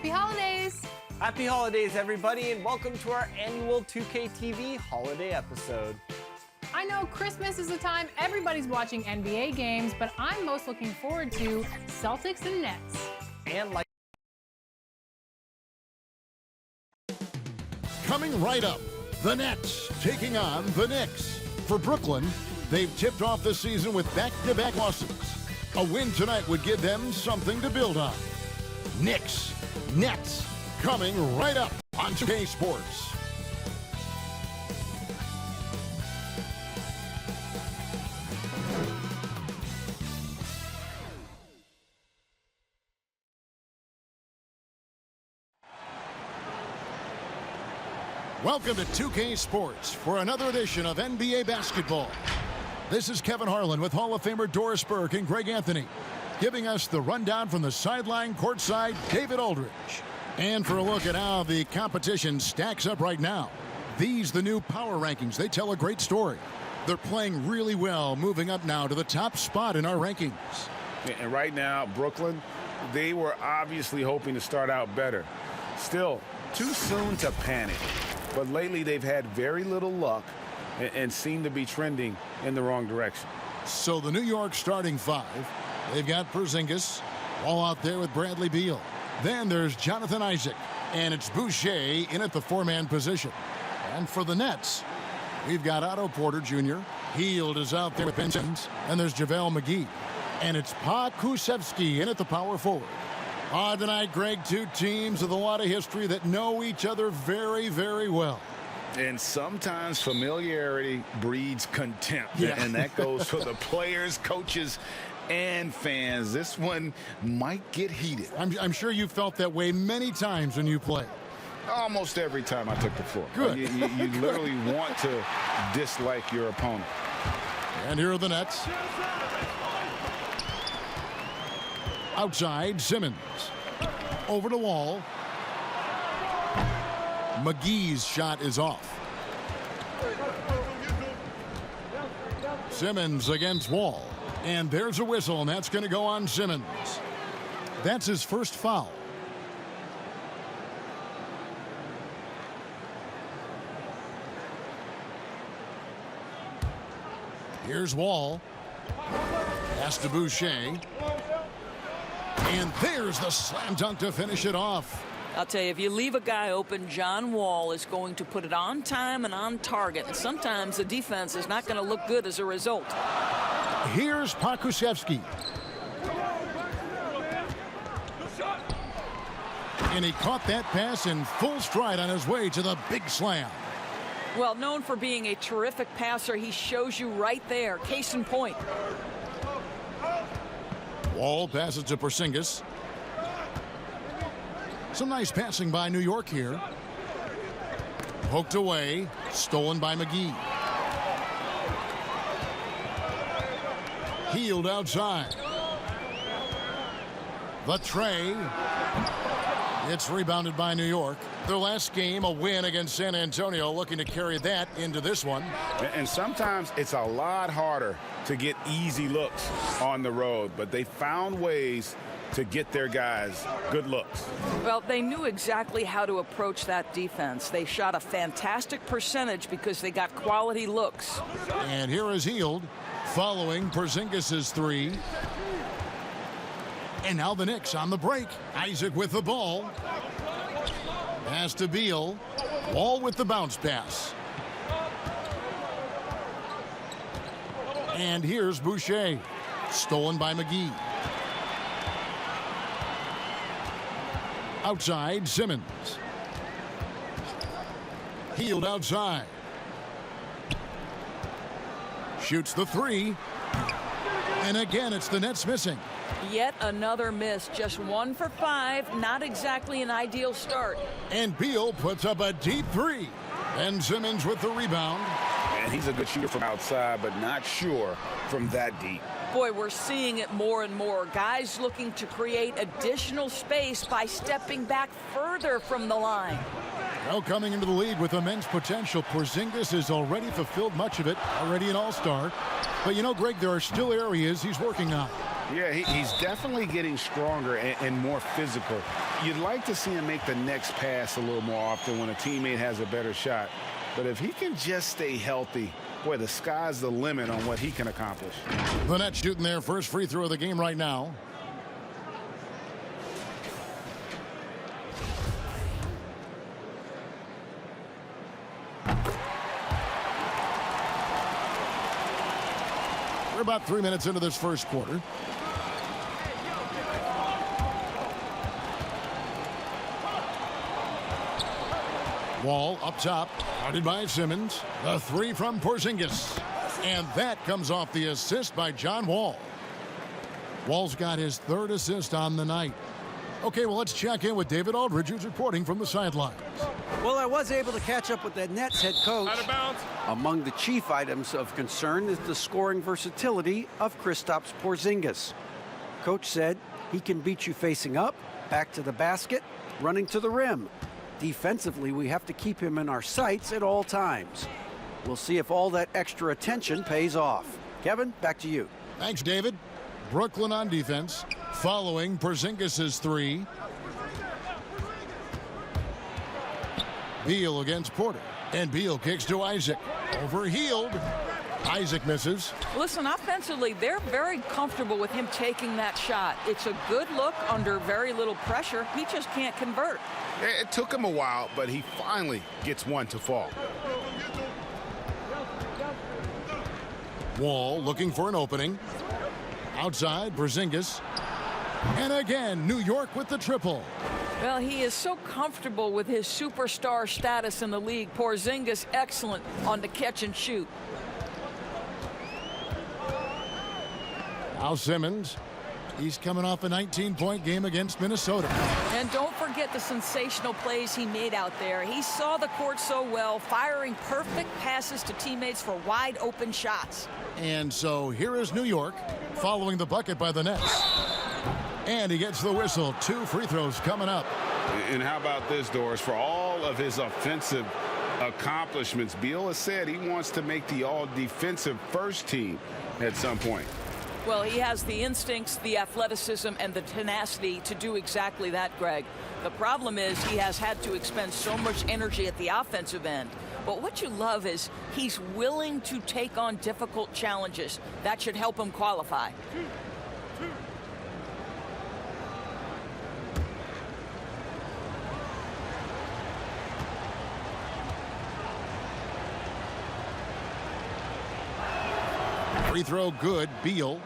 Happy holidays! Happy holidays, everybody, and welcome to our annual 2K TV holiday episode. I know Christmas is the time everybody's watching NBA games, but I'm most looking forward to Celtics and Nets. And like coming right up, the Nets taking on the Knicks. For Brooklyn, they've tipped off the season with back-to-back losses. A win tonight would give them something to build on. Knicks, Nets, coming right up on 2K Sports. Welcome to 2K Sports for another edition of NBA basketball. This is Kevin Harlan with Hall of Famer Doris Burke and Greg Anthony, giving us the rundown from the sideline courtside, David Aldridge. And for a look at how the competition stacks up right now, the new power rankings. They tell a great story. They're playing really well, moving up now to the top spot in our rankings. And right now, Brooklyn, they were obviously hoping to start out better. Still, too soon to panic. But lately, they've had very little luck and seem to be trending in the wrong direction. So the New York starting five, they've got Porzingis, all out there with Bradley Beal. Then there's Jonathan Isaac, and it's Boucher in at the four-man position. And for the Nets, we've got Otto Porter Jr. Hield is out there with Ben Simmons, and there's JaVale McGee. And it's Pokusevski in at the power forward. Tonight, Greg, two teams with a lot of history that know each other very, very well. And sometimes familiarity breeds contempt. Yeah. And that goes for the players, coaches, and fans. This one might get heated. I'm sure you felt that way many times when you play. Almost every time I took the floor. Good. You literally want to dislike your opponent. And here are the Nets. Outside, Simmons. Over to Wall. McGee's shot is off. Simmons against Wall. And there's a whistle, and that's going to go on Simmons. That's his first foul. Here's Wall. Pass to Boucher. And there's the slam dunk to finish it off. I'll tell you, if you leave a guy open, John Wall is going to put it on time and on target. And sometimes the defense is not going to look good as a result. Here's Pokusevski. And he caught that pass in full stride on his way to the big slam. Well, known for being a terrific passer, he shows you right there. Case in point. Wall passes to Porzingis. Some nice passing by New York here. Poked away. Stolen by McGee. Hield outside. The tray. It's rebounded by New York. Their last game, a win against San Antonio, looking to carry that into this one. And sometimes it's a lot harder to get easy looks on the road, but they found ways to get their guys good looks. Well, they knew exactly how to approach that defense. They shot a fantastic percentage because they got quality looks. And here is Hield following Porzingis' three. And now the Knicks on the break. Isaac with the ball. Pass to Beal. Wall with the bounce pass. And here's Boucher. Stolen by McGee. Outside, Simmons. Hield outside. Shoots the three. And again, it's the Nets missing. Yet another miss. Just 1 for 5. Not exactly an ideal start. And Beal puts up a deep three. And Simmons with the rebound. And he's a good shooter from outside, but not sure from that deep. Boy, we're seeing it more and more. Guys looking to create additional space by stepping back further from the line. Well, coming into the league with immense potential, Porzingis has already fulfilled much of it, already an all-star. But you know, Greg, there are still areas he's working on. Yeah, he's definitely getting stronger and more physical. You'd like to see him make the next pass a little more often when a teammate has a better shot. But if he can just stay healthy, boy, the sky's the limit on what he can accomplish. The Nets shooting their first free throw of the game right now. We're about 3 minutes into this first quarter. Wall up top, guarded by Simmons. The three from Porzingis. And that comes off the assist by John Wall. Wall's got his third assist on the night. Okay, well, let's check in with David Aldridge, who's reporting from the sidelines. Well, I was able to catch up with that Nets head coach. Out of bounds. Among the chief items of concern is the scoring versatility of Kristaps Porzingis. Coach said he can beat you facing up, back to the basket, running to the rim. Defensively, we have to keep him in our sights at all times. We'll see if all that extra attention pays off. Kevin, back to you. Thanks, David. Brooklyn on defense, following Porzingis' three. Beal against Porter, and Beal kicks to Isaac. Overhealed. Isaac misses. Listen, offensively, they're very comfortable with him taking that shot. It's a good look under very little pressure. He just can't convert. It took him a while, but he finally gets one to fall. Wall looking for an opening. Outside, Porzingis. And again, New York with the triple. Well, he is so comfortable with his superstar status in the league. Porzingis excellent on the catch and shoot. Now Simmons. He's coming off a 19-point game against Minnesota. And don't forget the sensational plays he made out there. He saw the court so well, firing perfect passes to teammates for wide open shots. And so here is New York following the bucket by the Nets. And he gets the whistle. 2 free throws coming up. And how about this, Doris? For all of his offensive accomplishments, Beal has said he wants to make the all-defensive first team at some point. Well, he has the instincts, the athleticism, and the tenacity to do exactly that, Greg. The problem is he has had to expend so much energy at the offensive end. But what you love is he's willing to take on difficult challenges. That should help him qualify. Free throw good. Beal.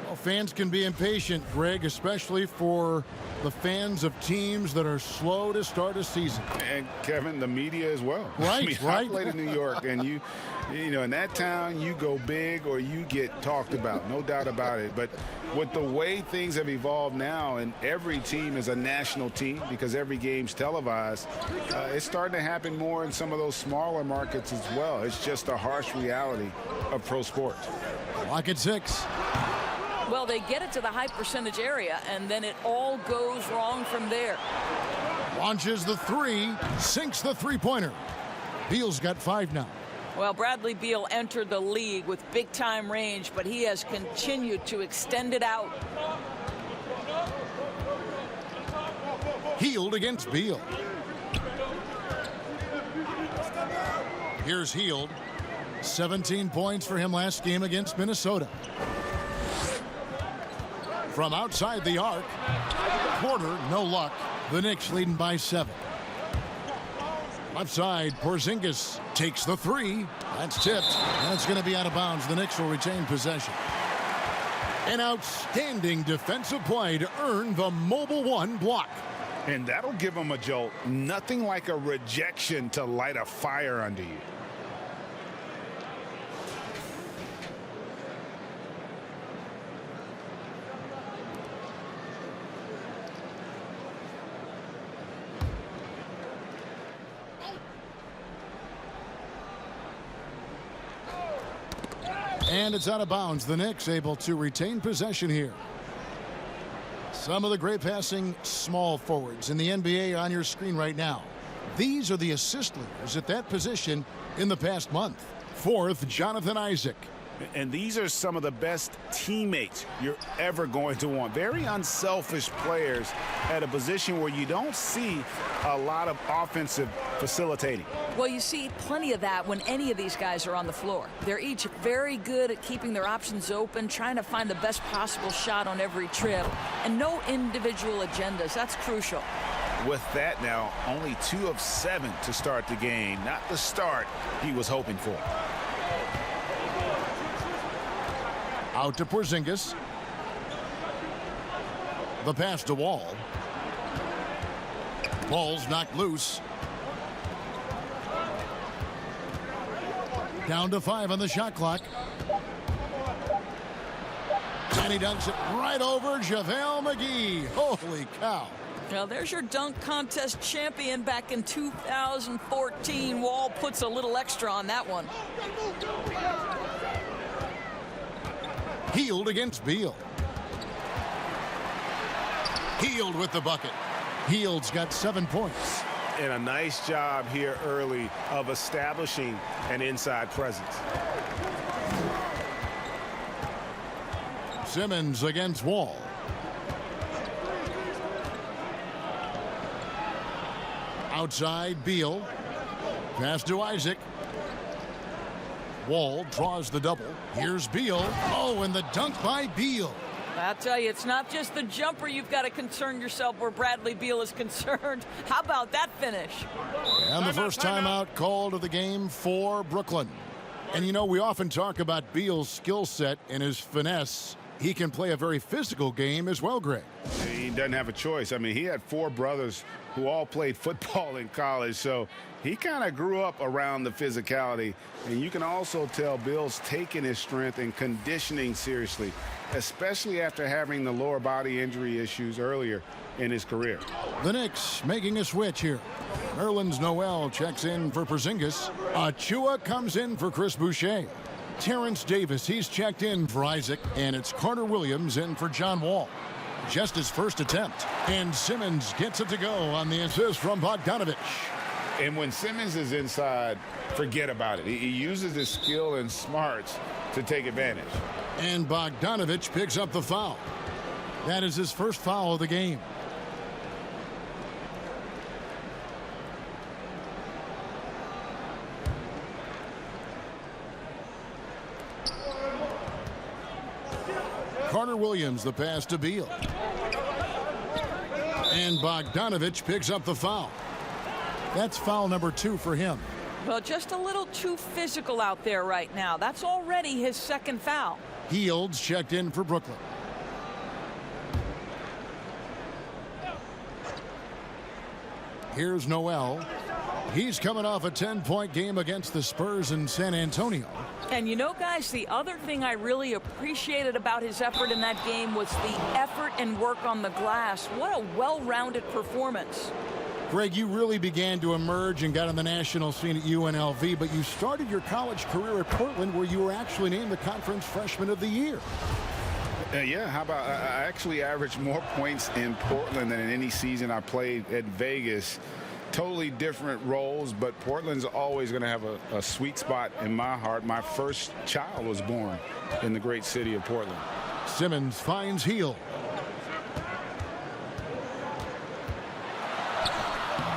Well, fans can be impatient, Greg, especially for the fans of teams that are slow to start a season. And Kevin, the media as well. Right, I mean, right. I played in New York, and you know, in that town, you go big or you get talked about, no doubt about it. But with the way things have evolved now, and every team is a national team because every game's televised, it's starting to happen more in some of those smaller markets as well. It's just a harsh reality of pro sports. Clock at 6. Well, they get it to the high percentage area, and then it all goes wrong from there. Launches the three, sinks the three-pointer. Beal's got 5 now. Well, Bradley Beal entered the league with big-time range, but he has continued to extend it out. Hield against Beal. Here's Hield. 17 points for him last game against Minnesota. From outside the arc, Porter, no luck. The Knicks leading by 7. Left side, Porzingis takes the 3. That's tipped. That's going to be out of bounds. The Knicks will retain possession. An outstanding defensive play to earn the Mobile One block. And that'll give them a jolt. Nothing like a rejection to light a fire under you. And it's out of bounds. The Knicks able to retain possession here. Some of the great passing small forwards in the NBA are on your screen right now. These are the assist leaders at that position in the past month. 4th, Jonathan Isaac. And these are some of the best teammates you're ever going to want. Very unselfish players at a position where you don't see a lot of offensive facilitating. Well, you see plenty of that when any of these guys are on the floor. They're each very good at keeping their options open, trying to find the best possible shot on every trip, and no individual agendas. That's crucial. With that now, only 2 of 7 to start the game. Not the start he was hoping for. Out to Porzingis. The pass to Wall. Ball's knocked loose. Down to 5 on the shot clock. And he dunks it right over JaVale McGee. Holy cow. Well, there's your dunk contest champion back in 2014. Wall puts a little extra on that one. Hield against Beal. Hield with the bucket. Hield's got 7 points. And a nice job here early of establishing an inside presence. Simmons against Wall. Outside, Beal. Pass to Isaac. Wall draws the double. Here's Beal. Oh, and the dunk by Beal. I'll tell you, it's not just the jumper you've got to concern yourself where Bradley Beal is concerned. How about that finish? And the first timeout called of the game for Brooklyn. And, you know, we often talk about Beal's skill set and his finesse. He can play a very physical game as well, Greg. He doesn't have a choice. I mean, he had 4 brothers who all played football in college, so he kind of grew up around the physicality. And you can also tell Bill's taking his strength and conditioning seriously, especially after having the lower body injury issues earlier in his career. The Knicks making a switch here. Nerlens Noel checks in for Porzingis. Achua comes in for Chris Boucher. Terrence Davis, he's checked in for Isaac. And it's Carter Williams in for John Wall. Just his first attempt. And Simmons gets it to go on the assist from Bogdanovich. And when Simmons is inside, forget about it. He uses his skill and smarts to take advantage. And Bogdanovich picks up the foul. That is his first foul of the game. Carter Williams, the pass to Beal. And Bogdanovich picks up the foul. That's foul number 2 for him. Well, just a little too physical out there right now. That's already his second foul. Hield's checked in for Brooklyn. Here's Noel. He's coming off a 10-point game against the Spurs in San Antonio. And you know, guys, the other thing I really appreciated about his effort in that game was the effort and work on the glass. What a well-rounded performance. Greg, you really began to emerge and got on the national scene at UNLV, but you started your college career at Portland, where you were actually named the Conference Freshman of the Year. Yeah, how about I actually averaged more points in Portland than in any season I played at Vegas. Totally different roles, but Portland's always going to have a sweet spot in my heart. My first child was born in the great city of Portland. Simmons finds Hield.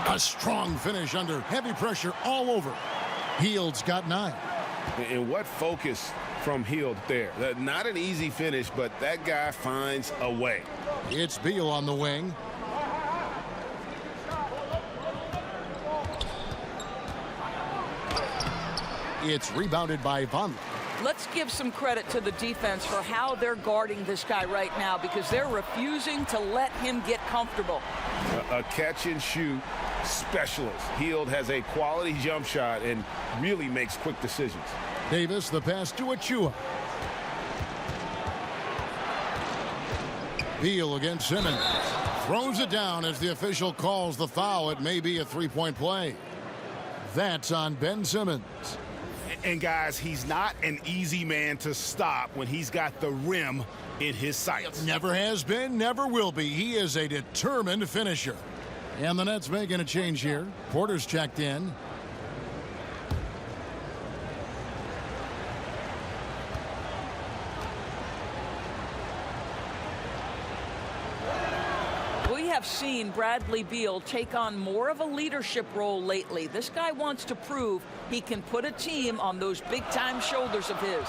A strong finish under heavy pressure all over. Hield's got 9. And what focus from Hield there. Not an easy finish, but that guy finds a way. It's Beal on the wing. It's rebounded by Vonleh. Let's give some credit to the defense for how they're guarding this guy right now, because they're refusing to let him get comfortable. A catch and shoot specialist. Hield has a quality jump shot and really makes quick decisions. Davis, the pass to Achua. Beal against Simmons. Throws it down as the official calls the foul. It may be a three-point play. That's on Ben Simmons. And guys, he's not an easy man to stop when he's got the rim in his sights. Never has been, never will be. He is a determined finisher. And the Nets making a change here. Porter's checked in. have seen Bradley Beal take on more of a leadership role lately. This guy wants to prove he can put a team on those big-time shoulders of his.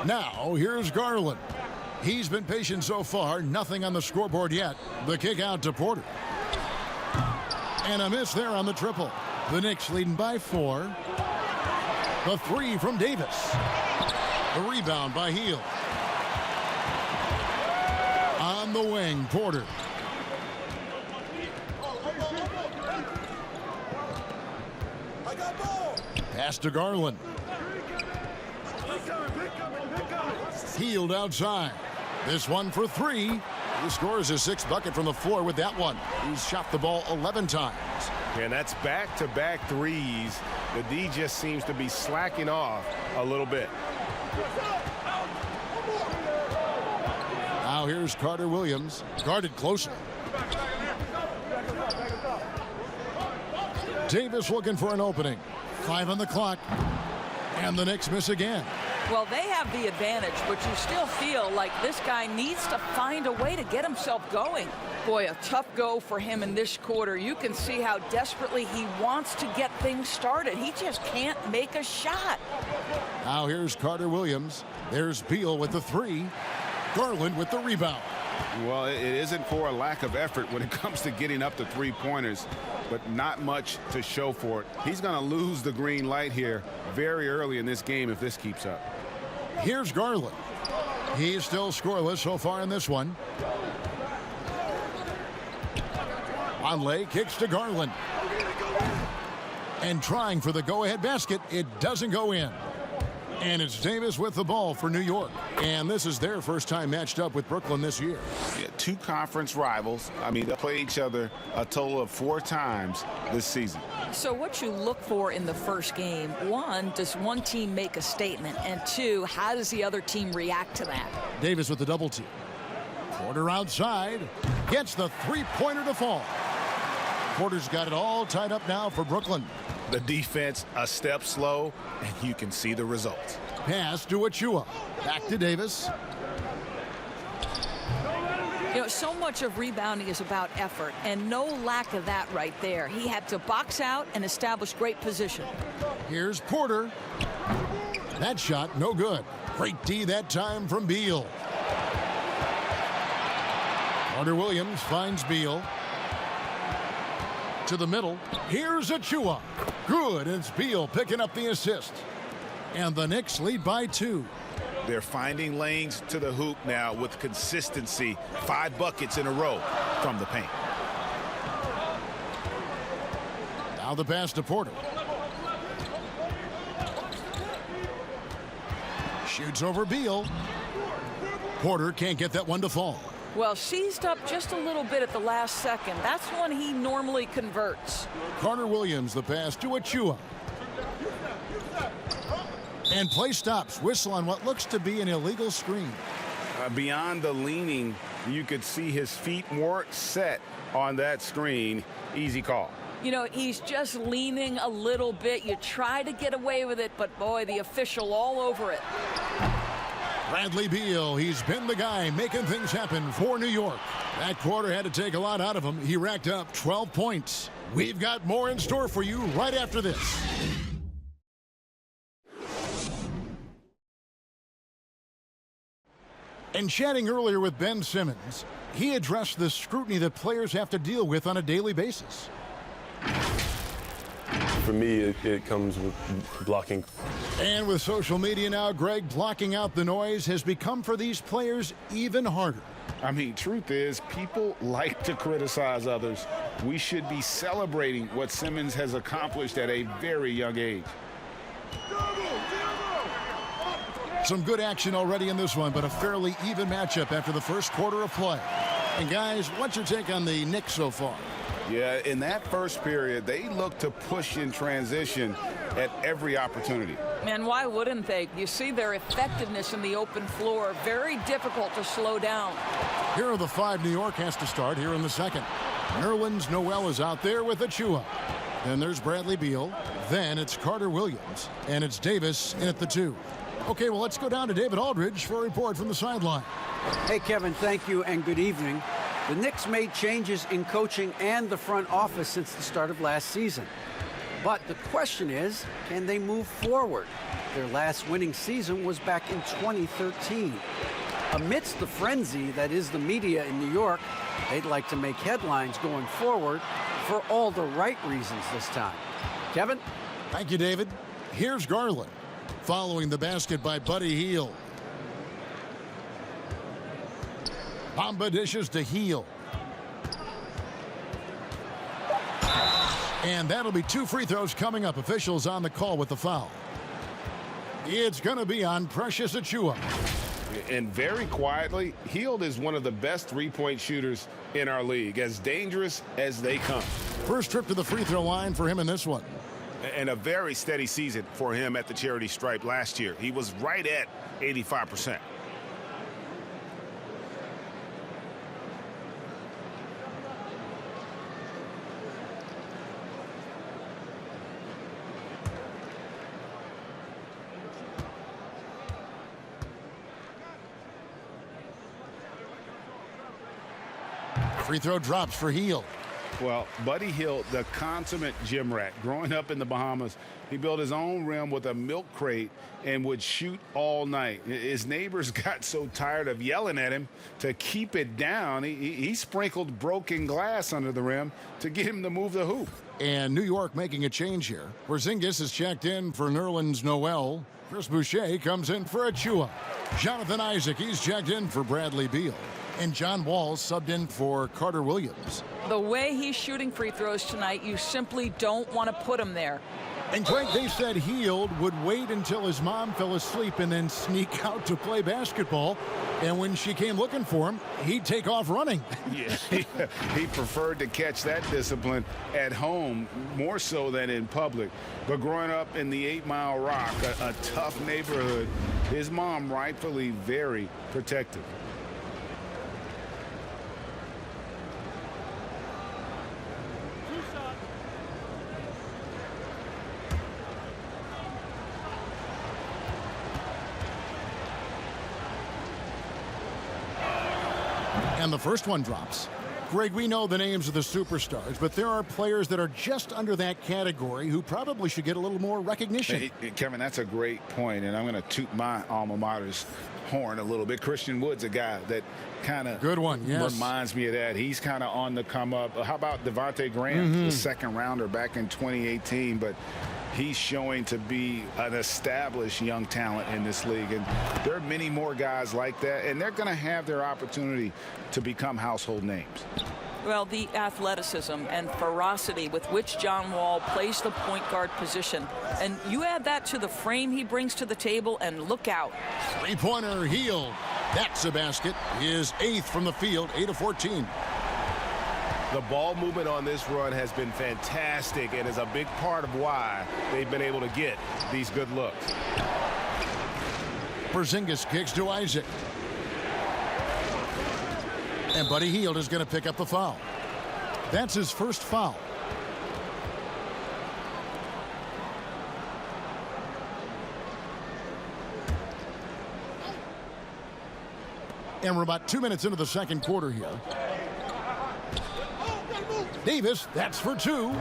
Now, here's Garland. He's been patient so far, nothing on the scoreboard yet. The kick out to Porter. And a miss there on the triple. The Knicks leading by 4. The three from Davis. The rebound by Hield. On the wing, Porter. Pass to Garland. Hield outside. This one for 3. He scores his 6th bucket from the floor with that one. He's shot the ball 11 times. And that's back-to-back threes. The D just seems to be slacking off a little bit. Now here's Carter Williams, guarded closer. Davis looking for an opening. 5 on the clock. And the Knicks miss again. Well, they have the advantage, but you still feel like this guy needs to find a way to get himself going. Boy, a tough go for him in this quarter. You can see how desperately he wants to get things started. He just can't make a shot. Now here's Carter Williams. There's Beal with the 3. Garland with the rebound. Well, it isn't for a lack of effort when it comes to getting up to 3-pointers, but not much to show for it. He's going to lose the green light here very early in this game if this keeps up. Here's Garland. He's still scoreless so far in this one. Conley kicks to Garland. And trying for the go-ahead basket. It doesn't go in. And it's Davis with the ball for New York. And this is their first time matched up with Brooklyn this year. Yeah, 2 conference rivals. I mean, they play each other a total of 4 times this season. So what you look for in the first game, 1, does one team make a statement? And 2, how does the other team react to that? Davis with the double team. Porter outside. Gets the 3-pointer to fall. Porter's got it all tied up now for Brooklyn. The defense a step slow, and you can see the results. Pass to Achua. Back to Davis. You know, so much of rebounding is about effort, and no lack of that right there. He had to box out and establish great position. Here's Porter. That shot, no good. Great D that time from Beal. Carter Williams finds Beal. To the middle. Here's Achua. Good. It's Beal picking up the assist. And the Knicks lead by 2. They're finding lanes to the hoop now with consistency. 5 buckets in a row from the paint. Now the pass to Porter. Shoots over Beal. Porter can't get that one to fall. Well, seized up just a little bit at the last second. That's when he normally converts. Carter Williams, the pass to Achua. And play stops. Whistle on what looks to be an illegal screen. Beyond the leaning, you could see his feet weren't set on that screen. Easy call. You know, he's just leaning a little bit. You try to get away with it, but boy, the official all over it. Bradley Beal, he's been the guy making things happen for New York. That quarter had to take a lot out of him. He racked up 12 points. We've got more in store for you right after this. And chatting earlier with Ben Simmons, he addressed the scrutiny that players have to deal with on a daily basis. For me, it comes with blocking. And with social media now, Greg, blocking out the noise has become for these players even harder. I mean, truth is, people like to criticize others. We should be celebrating what Simmons has accomplished at a very young age. Some good action already in this one, but a fairly even matchup after the first quarter of play. And guys, what's your take on the Knicks so far? Yeah, in that first period, they looked to push in transition at every opportunity. And why wouldn't they? You see their effectiveness in the open floor. Very difficult to slow down. Here are the 5 New York has to start here in the second. Nerlens Noel is out there with Achua. Then there's Bradley Beal. Then it's Carter Williams. And it's Davis in at the 2. Okay, well, let's go down to David Aldridge for a report from the sideline. Hey, Kevin, thank you and good evening. The Knicks made changes in coaching and the front office since the start of last season. But the question is, can they move forward? Their last winning season was back in 2013. Amidst the frenzy that is the media in New York, they'd like to make headlines going forward for all the right reasons this time. Kevin? Thank you, David. Here's Garland, following the basket by Buddy Hield. Bamba dishes to Hield. And that'll be 2 free throws coming up. Officials on the call with the foul. It's going to be on Precious Achiuwa. And very quietly, Hield is one of the best three-point shooters in our league, as dangerous as they come. First trip to the free throw line for him in this one. And a very steady season for him at the charity stripe last year. He was right at 85%. Free throw drops for Hield. Well, Buddy Hield, the consummate gym rat. Growing up in the Bahamas, he built his own rim with a milk crate and would shoot all night. His neighbors got so tired of yelling at him to keep it down. He sprinkled broken glass under the rim to get him to move the hoop. And New York making a change here. Porzingis is checked in for Nerlens Noel. Chris Boucher comes in for Achiuwa. Jonathan Isaac, he's checked in for Bradley Beal. And John Wall subbed in for Carter Williams. The way he's shooting free throws tonight, you simply don't want to put him there. And Greg, they said Hield would wait until his mom fell asleep and then sneak out to play basketball. And when she came looking for him, he'd take off running. Yeah, he preferred to catch that discipline at home more so than in public. But growing up in the 8 Mile Rock, a tough neighborhood, his mom rightfully very protective. And the first one drops. Greg, we know the names of the superstars, but there are players that are just under that category who probably should get a little more recognition. Hey, Kevin, that's a great point, and I'm going to toot my alma mater's horn a little bit. Christian Wood's a guy that kind of reminds me of that. He's kind of on the come up. How about Devontae Graham, the second rounder back in 2018, but he's showing to be an established young talent in this league. And there are many more guys like that, and they're going to have their opportunity to become household names. Well, the athleticism and ferocity with which John Wall plays the point guard position. And you add that to the frame he brings to the table, and look out. Three-pointer Hield. That's a basket. His 8th from the field, 8 of 14. The ball movement on this run has been fantastic and is a big part of why they've been able to get these good looks. Porzingis kicks to Isaac. And Buddy Hield is going to pick up the foul. That's his first foul. And we're about 2 minutes into the second quarter here. Davis, that's for 2.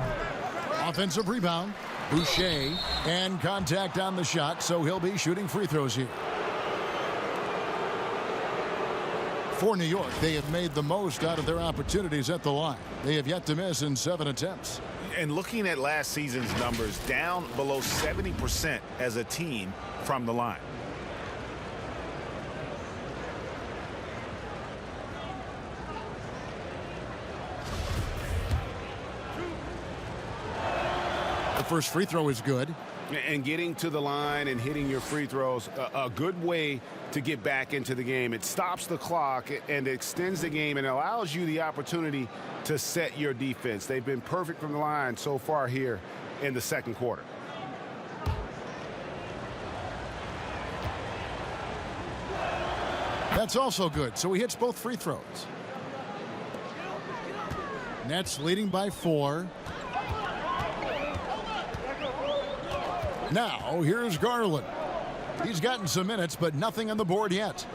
Offensive rebound. Boucher, and contact on the shot, so he'll be shooting free throws here. For New York, they have made the most out of their opportunities at the line. They have yet to miss in 7 attempts. And looking at last season's numbers, down below 70% as a team from the line. The first free throw is good. And getting to the line and hitting your free throws, a good way to get back into the game. It stops the clock and extends the game and allows you the opportunity to set your defense. They've been perfect from the line so far here in the second quarter. That's also good, so he hits both free throws. Nets leading by 4. Now, here's Garland. He's gotten some minutes, but nothing on the board yet.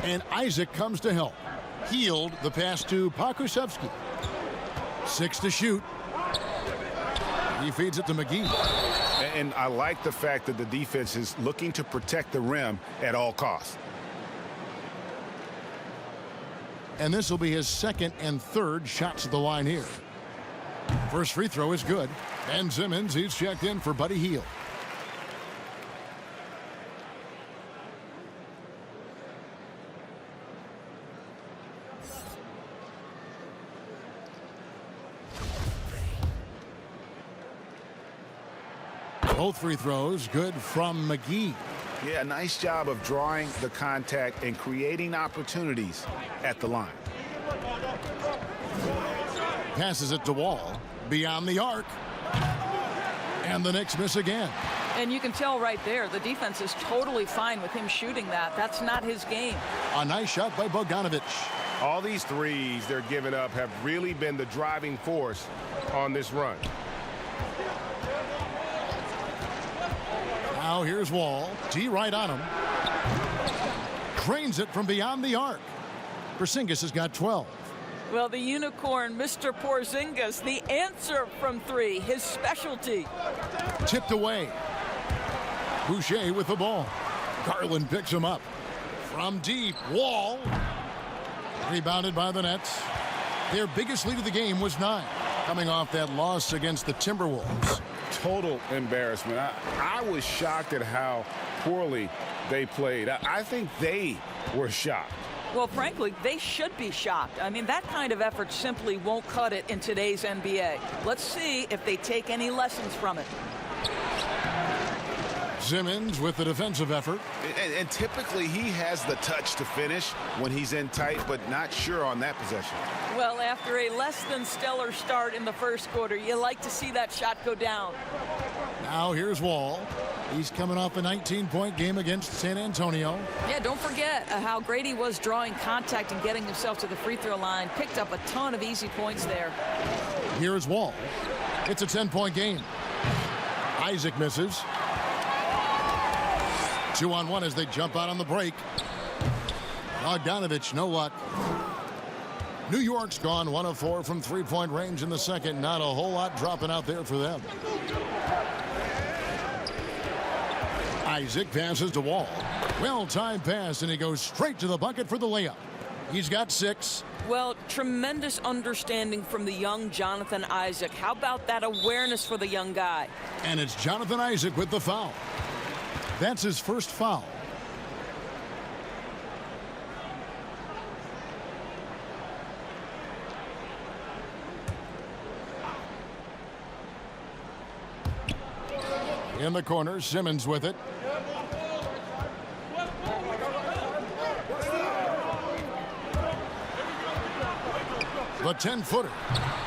And Isaac comes to help. Healed the pass to Pokusevski. 6 to shoot. He feeds it to McGee. And I like the fact that the defense is looking to protect the rim at all costs. And this will be his second and third shots at the line here. First free throw is good. Ben Simmons, he's checked in for Buddy Hield. Both free throws good from McGee. Yeah, nice job of drawing the contact and creating opportunities at the line. Passes it to Wall. Beyond the arc. And the Knicks miss again. And you can tell right there, the defense is totally fine with him shooting that. That's not his game. A nice shot by Bogdanovic. All these threes they're giving up have really been the driving force on this run. Now here's Wall. T right on him. Drains it from beyond the arc. Porzingis has got 12. Well, the unicorn, Mr. Porzingis, the answer from 3, his specialty. Tipped away. Boucher with the ball. Garland picks him up. From deep, Wall. Rebounded by the Nets. Their biggest lead of the game was 9, coming off that loss against the Timberwolves. Total embarrassment. I was shocked at how poorly they played. I think they were shocked. Well, frankly, they should be shocked. I mean, that kind of effort simply won't cut it in today's NBA. Let's see if they take any lessons from it. Simmons with the defensive effort. And typically he has the touch to finish when he's in tight, but not sure on that possession. Well, after a less than stellar start in the first quarter, you like to see that shot go down. Now here's Wall. He's coming off a 19-point game against San Antonio. Yeah, don't forget how great he was drawing contact and getting himself to the free throw line. Picked up a ton of easy points there. Here's Wall. It's a 10-point game. Isaac misses. 2-on-1 as they jump out on the break. Bogdanovic, no luck. New York's gone 1 of 4 from three-point range in the second. Not a whole lot dropping out there for them. Isaac passes to Wall. Well-timed pass, and he goes straight to the bucket for the layup. He's got 6. Well, tremendous understanding from the young Jonathan Isaac. How about that awareness for the young guy? And it's Jonathan Isaac with the foul. That's his first foul. In the corner, Simmons with it. The 10-footer.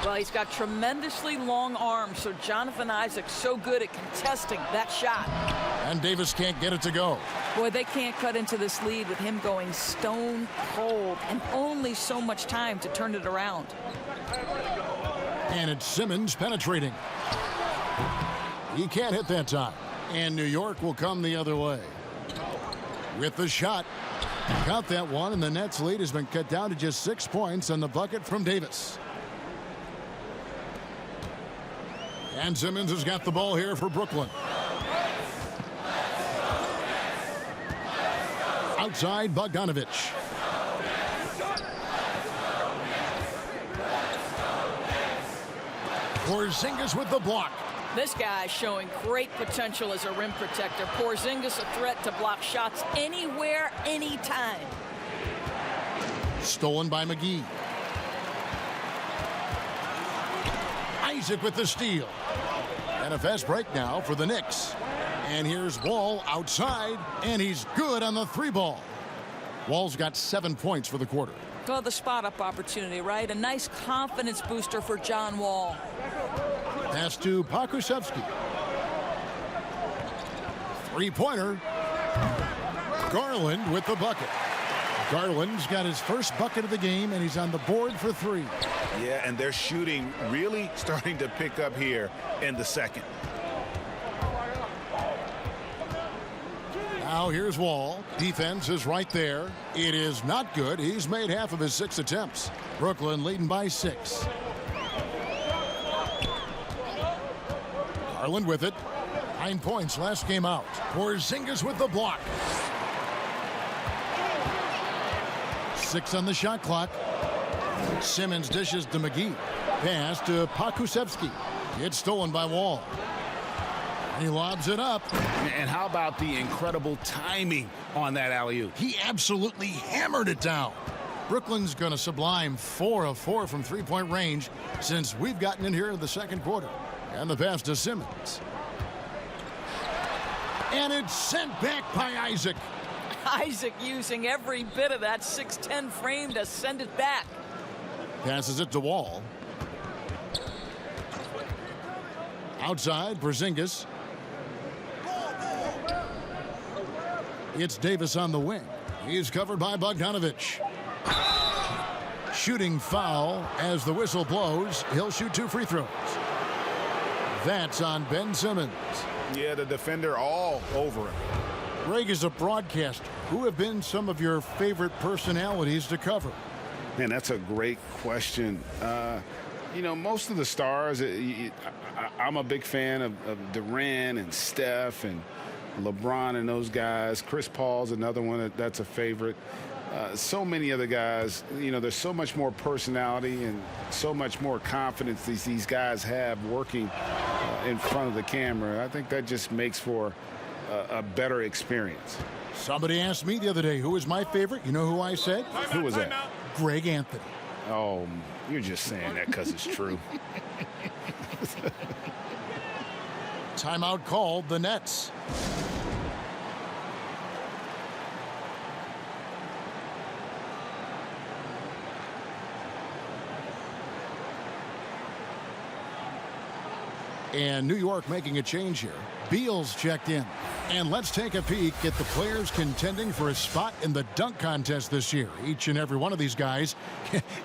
Well, he's got tremendously long arms, so Jonathan Isaac's so good at contesting that shot. And Davis can't get it to go. Boy, they can't cut into this lead with him going stone cold and only so much time to turn it around. And it's Simmons penetrating. He can't hit that time. And New York will come the other way. With the shot. Count that one, and the Nets' lead has been cut down to just 6 points on the bucket from Davis. And Simmons has got the ball here for Brooklyn. Outside, Bogdanovic. Porzingis with the block. This guy showing great potential as a rim protector. Porzingis a threat to block shots anywhere, anytime. Stolen by McGee. Isaac with the steal. And a fast break now for the Knicks. And here's Wall outside, and he's good on the 3-ball. Wall's got 7 points for the quarter. Well, the spot-up opportunity, right? A nice confidence booster for John Wall. Pass to Pokusevski. 3-pointer. Garland with the bucket. Garland's got his first bucket of the game, and he's on the board for 3. Yeah, and their shooting really starting to pick up here in the second. Now here's Wall. Defense is right there. It is not good. He's made half of his 6 attempts. Brooklyn leading by 6. Garland with it. 9 points last game out. Porzingis with the block. 6 on the shot clock. Simmons dishes to McGee. Pass to Pokusevski. It's stolen by Wall. He lobs it up. And how about the incredible timing on that alley-oop? He absolutely hammered it down. Brooklyn's going to sublime 4 of 4 from three-point range since we've gotten in here in the second quarter. And the pass to Simmons. And it's sent back by Isaac. Isaac using every bit of that 6'10 frame to send it back. Passes it to Wall. Outside, Porzingis. It's Davis on the wing. He's covered by Bogdanovich. Shooting foul as the whistle blows. He'll shoot 2 free throws. That's on Ben Simmons. Yeah, the defender all over him. Greg is a broadcaster. Who have been some of your favorite personalities to cover? Man, that's a great question. You know, most of the stars, I'm a big fan of Durant and Steph and LeBron and those guys. Chris Paul's another one that's a favorite. So many other guys, you know, there's so much more personality and so much more confidence these guys have working in front of the camera. I think that just makes for a better experience. Somebody asked me the other day who was my favorite. You know who I said? Who was that? Greg Anthony. Oh, you're just saying that because it's true. Timeout called the Nets. And New York making a change here. Beal's checked in. And let's take a peek at the players contending for a spot in the dunk contest this year. Each and every one of these guys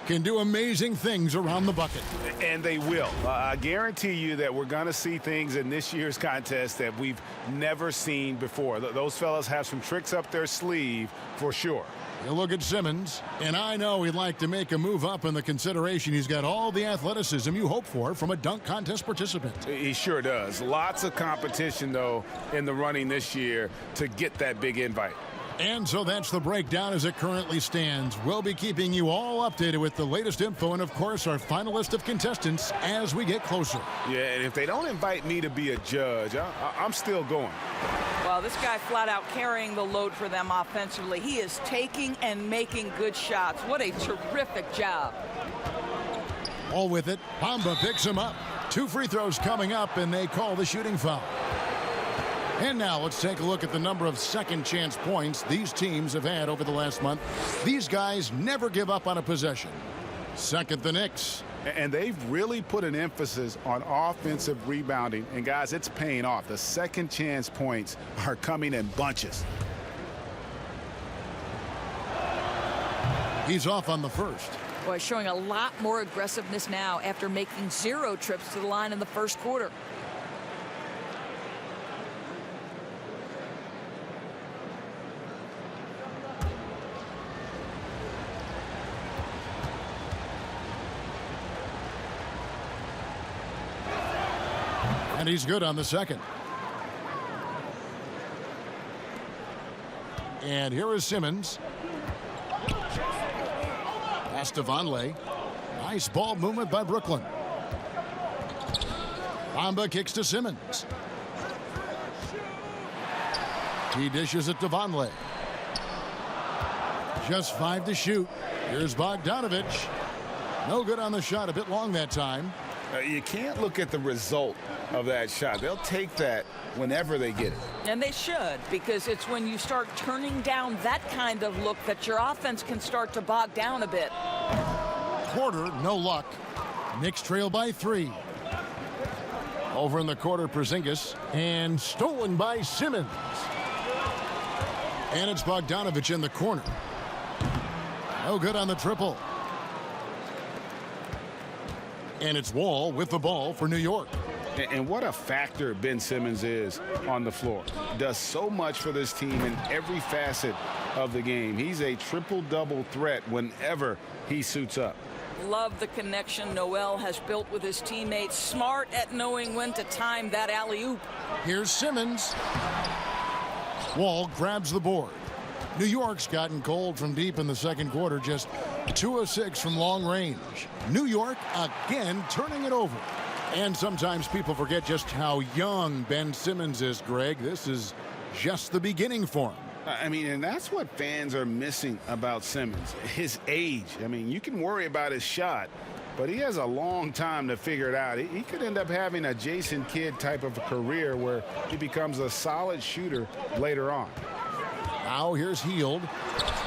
can do amazing things around the bucket. And they will. I guarantee you that we're going to see things in this year's contest that we've never seen before. Those fellas have some tricks up their sleeve for sure. You look at Simmons, and I know he'd like to make a move up in the consideration. He's got all the athleticism you hope for from a dunk contest participant. He sure does. Lots of competition, though, in the running this year to get that big invite. And so that's the breakdown as it currently stands. We'll be keeping you all updated with the latest info and, of course, our final list of contestants as we get closer. Yeah, and if they don't invite me to be a judge, I'm still going. Well, this guy flat out carrying the load for them offensively. He is taking and making good shots. What a terrific job. All with it. Bamba picks him up. 2 free throws coming up, and they call the shooting foul. And now let's take a look at the number of second chance points these teams have had over the last month. These guys never give up on a possession. Second, the Knicks. And they've really put an emphasis on offensive rebounding. And, guys, it's paying off. The second chance points are coming in bunches. He's off on the first. Boy, showing a lot more aggressiveness now after making 0 trips to the line in the first quarter. And he's good on the second. And here is Simmons. Pass to Vonleh. Nice ball movement by Brooklyn. Bamba kicks to Simmons. He dishes it to Vonleh. Just 5 to shoot. Here's Bogdanovich. No good on the shot. A bit long that time. You can't look at the result of that shot. They'll take that whenever they get it. And they should, because it's when you start turning down that kind of look that your offense can start to bog down a bit. Quarter, no luck. Knicks trail by 3. Over in the quarter, Porzingis. And stolen by Simmons. And it's Bogdanovich in the corner. No good on the triple. And it's Wall with the ball for New York. And what a factor Ben Simmons is on the floor. Does so much for this team in every facet of the game. He's a triple-double threat whenever he suits up. Love the connection Noel has built with his teammates. Smart at knowing when to time that alley-oop. Here's Simmons. Wall grabs the board. New York's gotten cold from deep in the second quarter, just 2 of 6 from long range. New York again turning it over. And sometimes people forget just how young Ben Simmons is, Greg. This is just the beginning for him. I mean, and that's what fans are missing about Simmons, his age. I mean, you can worry about his shot, but he has a long time to figure it out. He could end up having a Jason Kidd type of a career where he becomes a solid shooter later on. Now here's Hield.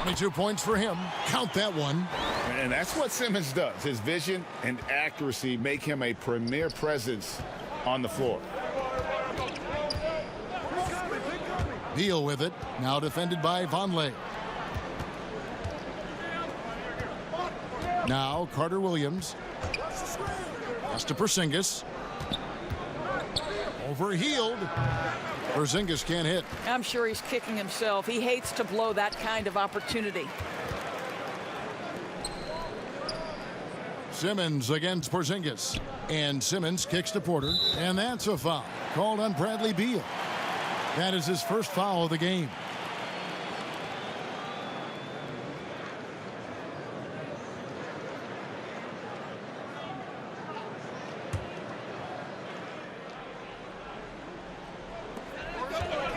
22 points for him. Count that one. And that's what Simmons does. His vision and accuracy make him a premier presence on the floor. Beal with it. Now defended by Vonleh. Now Carter Williams. Pass to Porzingis. Over Hield. Porzingis can't hit. I'm sure he's kicking himself. He hates to blow that kind of opportunity. Simmons against Porzingis. And Simmons kicks to Porter. And that's a foul called on Bradley Beal. That is his first foul of the game.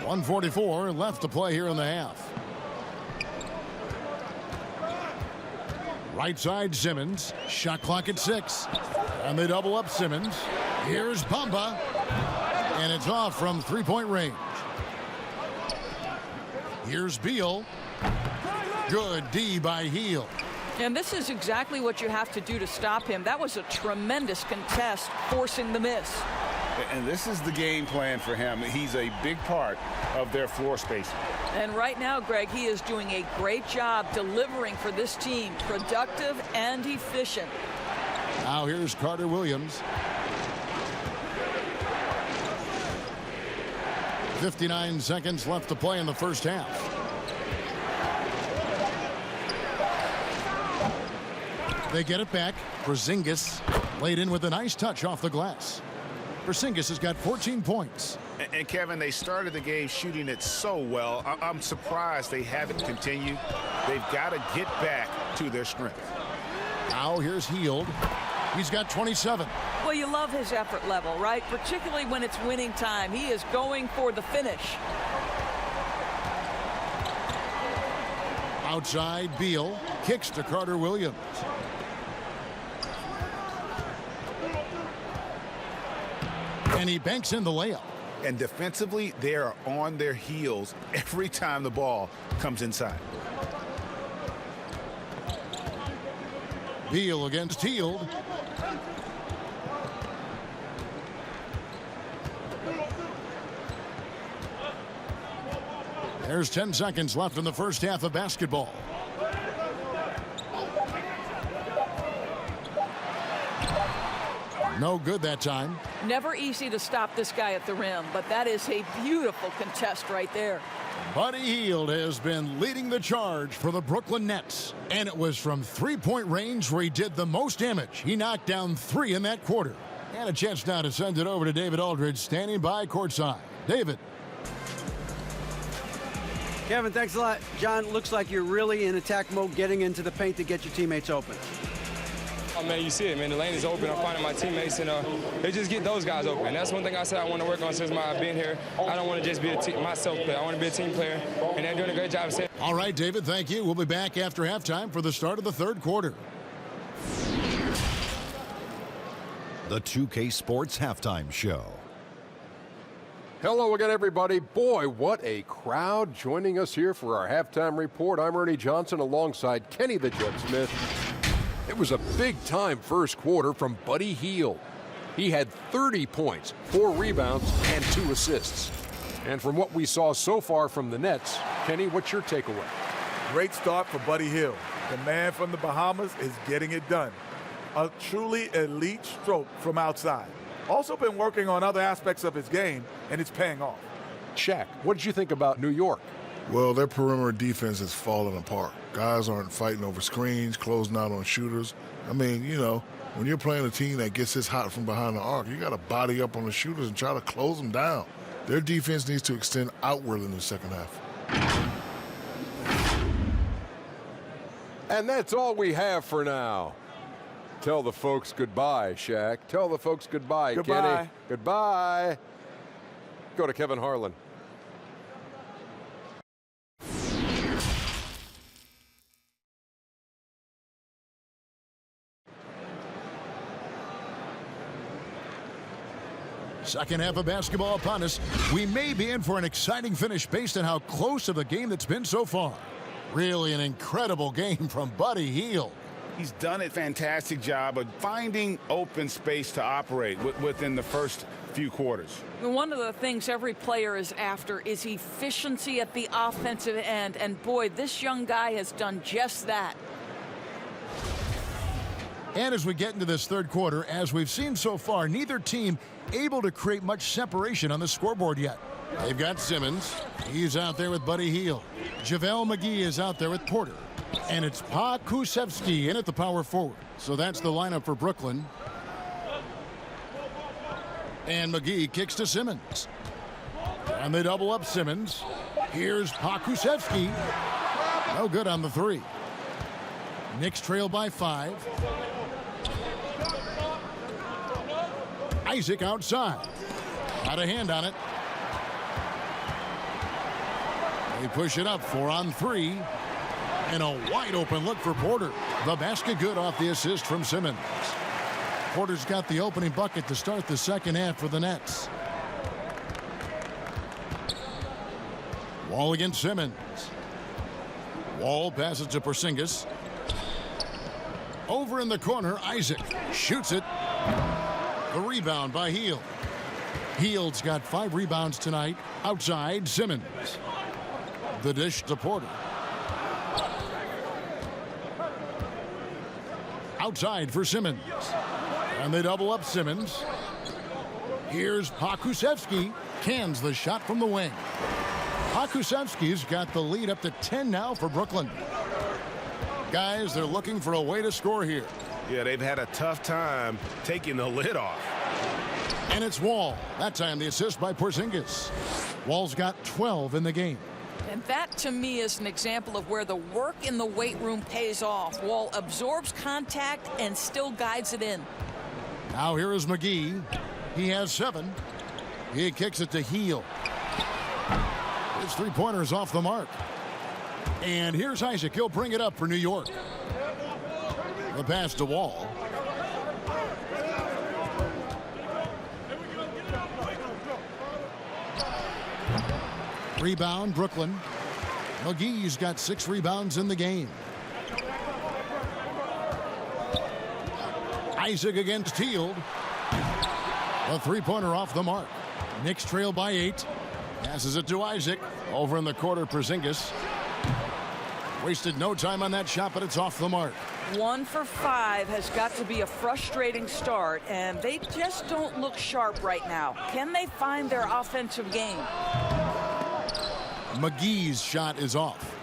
.144 left to play here in the half. Right side Simmons. Shot clock at 6. And they double up Simmons. Here's Bamba. And it's off from three-point range. Here's Beal. Good D by Hield. And this is exactly what you have to do to stop him. That was a tremendous contest, forcing the miss. And this is the game plan for him. He's a big part of their floor space. And right now, Greg, he is doing a great job delivering for this team, productive and efficient. Now here's Carter Williams. 59 seconds left to play in the first half. They get it back. Porzingis laid in with a nice touch off the glass. Porzingis has got 14 points. And Kevin, they started the game shooting it so well. I'm surprised they haven't continued. They've got to get back to their strength. Now here's Hield. He's got 27. Well, you love his effort level, right? Particularly when it's winning time. He is going for the finish. Outside, Beal kicks to Carter Williams. And he banks in the layup. And defensively, they are on their heels every time the ball comes inside. Beal against Hield. There's 10 seconds left in the first half of basketball. No good that time. Never easy to stop this guy at the rim, but that is a beautiful contest right there. Buddy Hield has been leading the charge for the Brooklyn Nets. And it was from three-point range where he did the most damage. He knocked down 3 in that quarter. And a chance now to send it over to David Aldridge, standing by courtside. David. Kevin, thanks a lot. John, looks like you're really in attack mode, getting into the paint to get your teammates open. Oh, man, you see it, man. The lane is open. I'm finding my teammates, and they just get those guys open. That's one thing I said I want to work on since I've been here. I don't want to just be a myself player. I want to be a team player, and they're doing a great job of saying. All right, David, thank you. We'll be back after halftime for the start of the third quarter. The 2K Sports Halftime Show. Hello again, everybody. Boy, what a crowd joining us here for our halftime report. I'm Ernie Johnson alongside Kenny the Jet Smith. It was a big-time first quarter from Buddy Hield. He had 30 points, 4 rebounds, and 2 assists. And from what we saw so far from the Nets, Kenny, what's your takeaway? Great start for Buddy Hield. The man from the Bahamas is getting it done. A truly elite stroke from outside. Also been working on other aspects of his game, and it's paying off. Shaq, what did you think about New York? Well, their perimeter defense is falling apart. Guys aren't fighting over screens, closing out on shooters. I mean, you know, when you're playing a team that gets this hot from behind the arc, you got to body up on the shooters and try to close them down. Their defense needs to extend outward in the second half. And that's all we have for now. Tell the folks goodbye, Shaq. Tell the folks goodbye, Goodbye. Kenny. Goodbye. Go to Kevin Harlan. Second half of basketball upon us. We may be in for an exciting finish based on how close of a game that's been so far. Really an incredible game from Buddy Hield. He's done a fantastic job of finding open space to operate within the first few quarters. One of the things every player is after is efficiency at the offensive end, and boy, this young guy has done just that. And as we get into this third quarter, as we've seen so far, neither team able to create much separation on the scoreboard yet. They've got Simmons. He's out there with Buddy Hield. JaVale McGee is out there with Porter. And it's Pa Kusevski in at the power forward. So that's the lineup for Brooklyn. And McGee kicks to Simmons. And they double up Simmons. Here's Pa Kusevski. No good on the three. Knicks trail by 5. Isaac outside. Got a hand on it. They push it up 4 on 3. And a wide open look for Porter. The basket good off the assist from Simmons. Porter's got the opening bucket to start the second half for the Nets. Wall against Simmons. Wall passes to Porzingis. Over in the corner, Isaac shoots it. The rebound by Hield. Hield's got 5 rebounds tonight. Outside, Simmons. The dish to Porter. Outside for Simmons. And they double up Simmons. Here's Pa Kusevski. Cans the shot from the wing. Pa Kusevski's got the lead up to 10 now for Brooklyn. Guys, they're looking for a way to score here. Yeah, they've had a tough time taking the lid off. And it's Wall. That time the assist by Porzingis. Wall's got 12 in the game. And that, to me, is an example of where the work in the weight room pays off. Wall absorbs contact and still guides it in. Now here is McGee. He has 7. He kicks it to Hield. His three-pointer's off the mark. And here's Isaac. He'll bring it up for New York. The pass to Wall. Rebound, Brooklyn. McGee's got 6 rebounds in the game. Isaac against Hield. A three-pointer off the mark. Knicks trail by 8. Passes it to Isaac. Over in the quarter, Porzingis. Wasted no time on that shot, but it's off the mark. 1 for 5 has got to be a frustrating start, and they just don't look sharp right now. Can they find their offensive game? McGee's shot is off.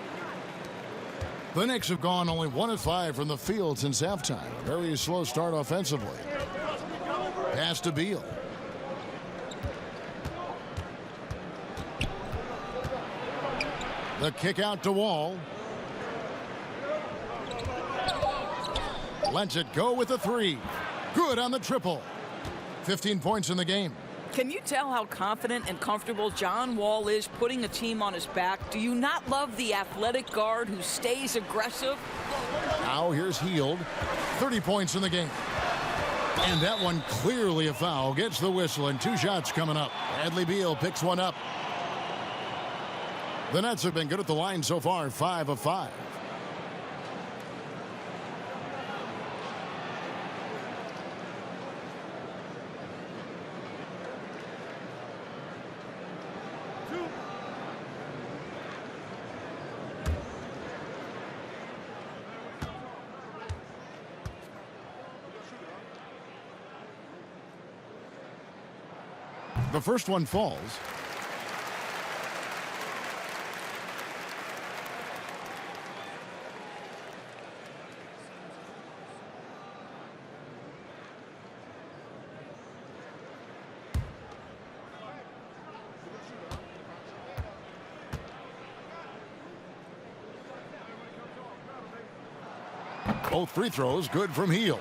The Knicks have gone only 1 of 5 from the field since halftime. Very slow start offensively. Pass to Beal. The kick out to Wall. Lets it go with a 3. Good on the triple. 15 points in the game. Can you tell how confident and comfortable John Wall is putting a team on his back? Do you not love the athletic guard who stays aggressive? Now here's Hield. 30 points in the game. And that one clearly a foul. Gets the whistle and 2 shots coming up. Bradley Beal picks one up. The Nets have been good at the line so far, 5 of 5. The first one falls. Both free throws good from Hield.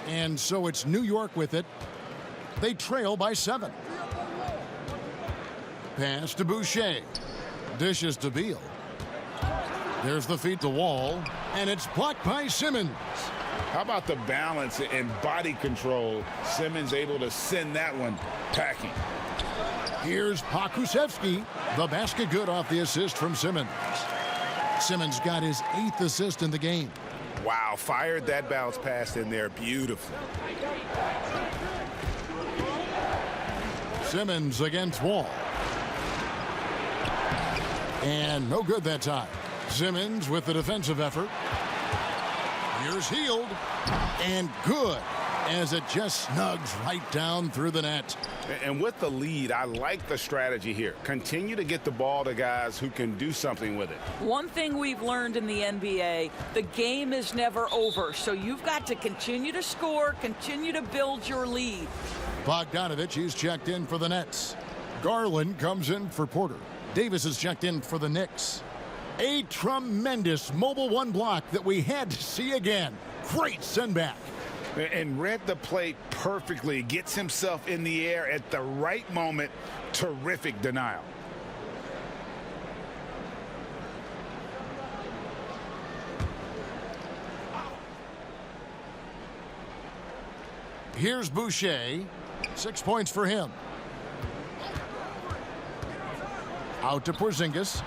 And so it's New York with it. They trail by 7. Pass to Boucher. Dishes to Beal. There's the feed to Wall. And it's blocked by Simmons. How about the balance and body control? Simmons able to send that one packing. Here's Pokusevski. The basket good off the assist from Simmons. Simmons got his 8th assist in the game. Wow, fired that bounce pass in there beautifully. Simmons against Wall. And no good that time. Simmons with the defensive effort. Here's Hield. And good, as it just snugs right down through the net. And with the lead, I like the strategy here. Continue to get the ball to guys who can do something with it. One thing we've learned in the NBA, the game is never over. So you've got to continue to score, continue to build your lead. Bogdanovich, he's checked in for the Nets. Garland comes in for Porter. Davis is checked in for the Knicks. A tremendous mobile one block that we had to see again. Great send back. And read the play perfectly. Gets himself in the air at the right moment. Terrific denial. Here's Boucher. 6 points for him. Out to Porzingis.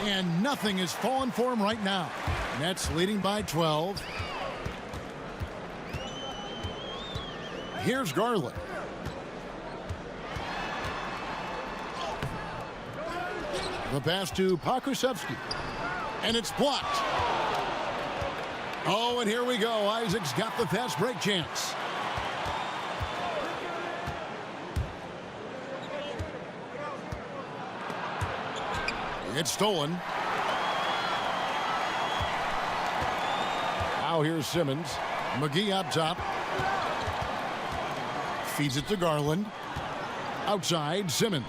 And nothing is falling for him right now. Nets leading by 12. Here's Garland. The pass to Pokusevski. And it's blocked. Oh, and here we go. Isaac's got the fast break chance. It's stolen. Now here's Simmons. McGee up top. Feeds it to Garland. Outside, Simmons.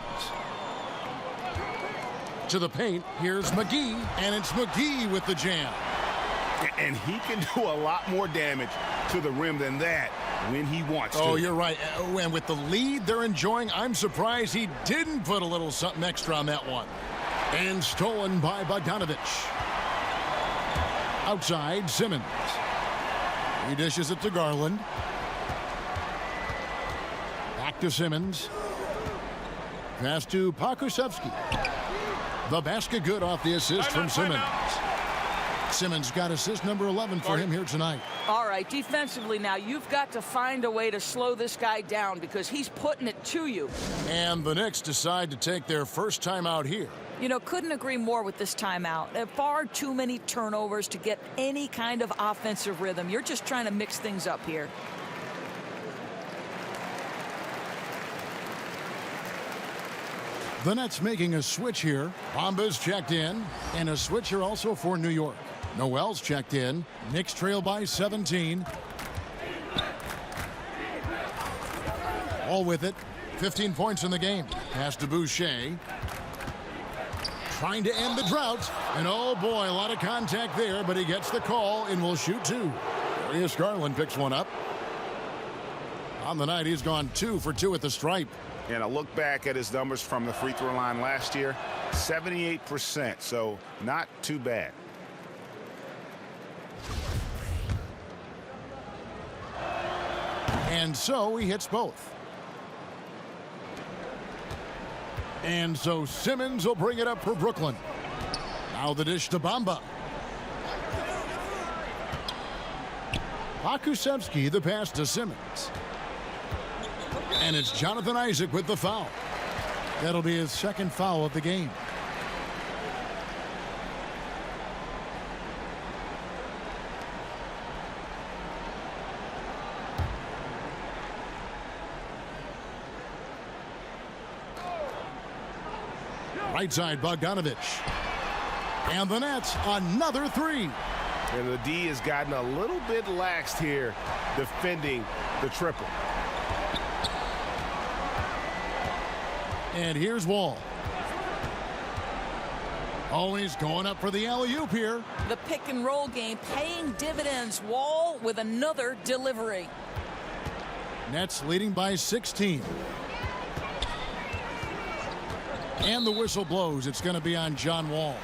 To the paint, here's McGee, and it's McGee with the jam. And he can do a lot more damage to the rim than that when he wants to. Oh, you're right. And with the lead they're enjoying, I'm surprised he didn't put a little something extra on that one. And stolen by Bogdanovich. Outside, Simmons. He dishes it to Garland. Back to Simmons. Pass to Pokusevski. The basket good off the assist from Simmons. Simmons got assist number 11 for him here tonight. All right, defensively now, you've got to find a way to slow this guy down because he's putting it to you. And the Knicks decide to take their first time out here. You know, couldn't agree more with this timeout. There are far too many turnovers to get any kind of offensive rhythm. You're just trying to mix things up here. The Nets making a switch here. Bamba's checked in, and a switch here also for New York. Noel's checked in. Knicks trail by 17. All with it. 15 points in the game. Pass to Boucher. Trying to end the drought. And oh boy, a lot of contact there, but he gets the call and will shoot 2. Darius Garland picks one up. On the night, he's gone 2 for 2 at the stripe. And a look back at his numbers from the free throw line last year, 78%, so not too bad. And so he hits both. And so Simmons will bring it up for Brooklyn. Now the dish to Bamba. Pokusevski, the pass to Simmons. And it's Jonathan Isaac with the foul. That'll be his second foul of the game. Right side, Bogdanovich. And the Nets, another three. And the D has gotten a little bit laxed here defending the triple. And here's Wall. Always going up for the alley-oop here. The pick and roll game paying dividends. Wall with another delivery. Nets leading by 16. And the whistle blows. It's going to be on John Wall.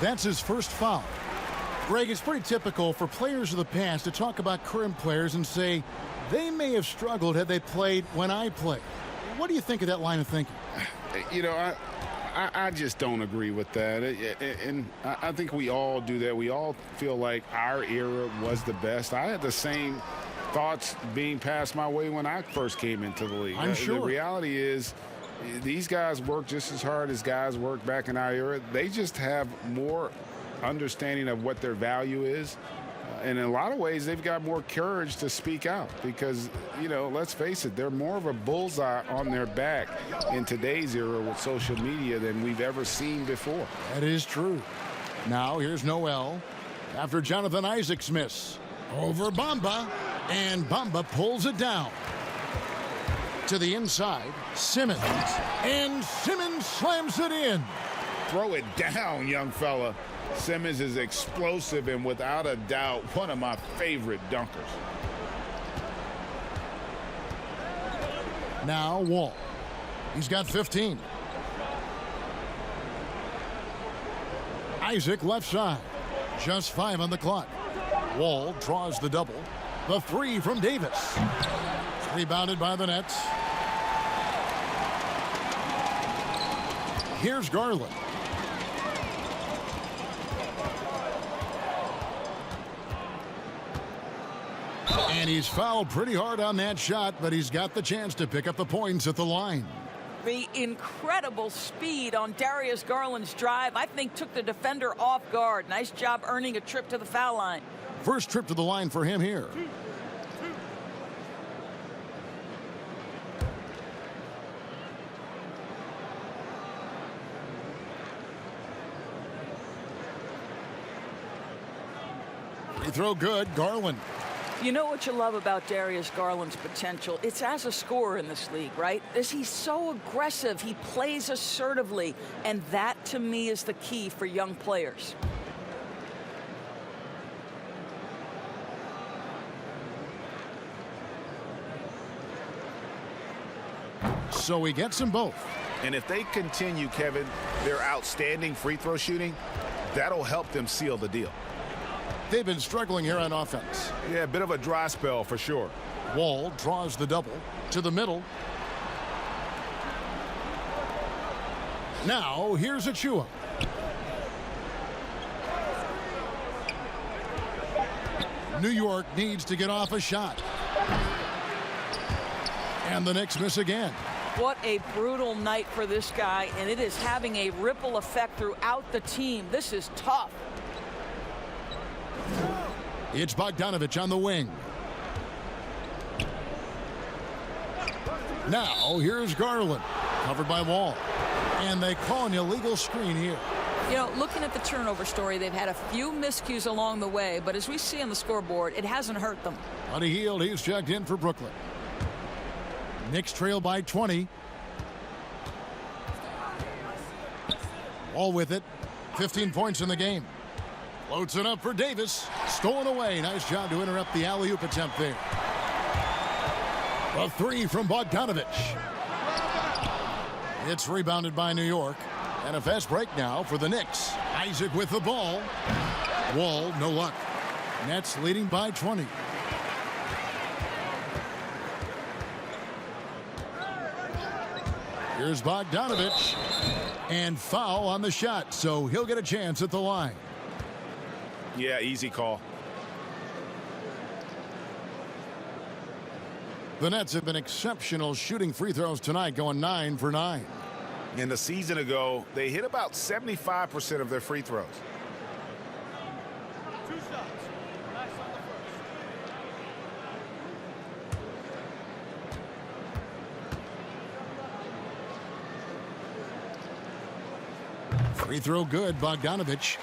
That's his first foul. Greg, it's pretty typical for players of the past to talk about current players and say they may have struggled had they played when I played. What do you think of that line of thinking? You know, I just don't agree with that. And I think we all do that. We all feel like our era was the best. I had the same thoughts being passed my way when I first came into the league. I'm sure. The reality is these guys work just as hard as guys work back in our era. They just have more understanding of what their value is. And in a lot of ways, they've got more courage to speak out because, you know, let's face it, they're more of a bullseye on their back in today's era with social media than we've ever seen before. That is true. Now here's Noel after Jonathan Isaac's miss. Over Bamba, and Bamba pulls it down. To the inside, Simmons. And Simmons slams it in. Throw it down, young fella. Simmons is explosive and without a doubt one of my favorite dunkers. Now Wall. He's got 15. Isaac left side. Just 5 on the clock. Wall draws the double. The three from Davis. Rebounded by the Nets. Here's Garland. And he's fouled pretty hard on that shot, but he's got the chance to pick up the points at the line. The incredible speed on Darius Garland's drive, I think, took the defender off guard. Nice job earning a trip to the foul line. First trip to the line for him here. Free throw good, Garland. You know what you love about Darius Garland's potential? It's as a scorer in this league, right? He's so aggressive. He plays assertively. And that, to me, is the key for young players. So he gets them both. And if they continue, Kevin, their outstanding free throw shooting, that'll help them seal the deal. They've been struggling here on offense. Yeah, a bit of a dry spell for sure. Wall draws the double to the middle. Now, here's Achua. New York needs to get off a shot. And the Knicks miss again. What a brutal night for this guy, and it is having a ripple effect throughout the team. This is tough. It's Bogdanovich on the wing. Now, here's Garland, covered by Wall. And they call an illegal screen here. You know, looking at the turnover story, they've had a few miscues along the way, but as we see on the scoreboard, it hasn't hurt them. Buddy Hield, he's checked in for Brooklyn. Knicks trail by 20. Wall with it. 15 points in the game. Floats it up for Davis. Stolen away. Nice job to interrupt the alley-oop attempt there. A three from Bogdanovich. It's rebounded by New York. And a fast break now for the Knicks. Isaac with the ball. Wall, no luck. Nets leading by 20. Here's Bogdanovich. And foul on the shot, so he'll get a chance at the line. Yeah, easy call. The Nets have been exceptional shooting free throws tonight, going 9 for 9. In the season ago, they hit about 75% of their free throws. Free throw good, Bogdanovich.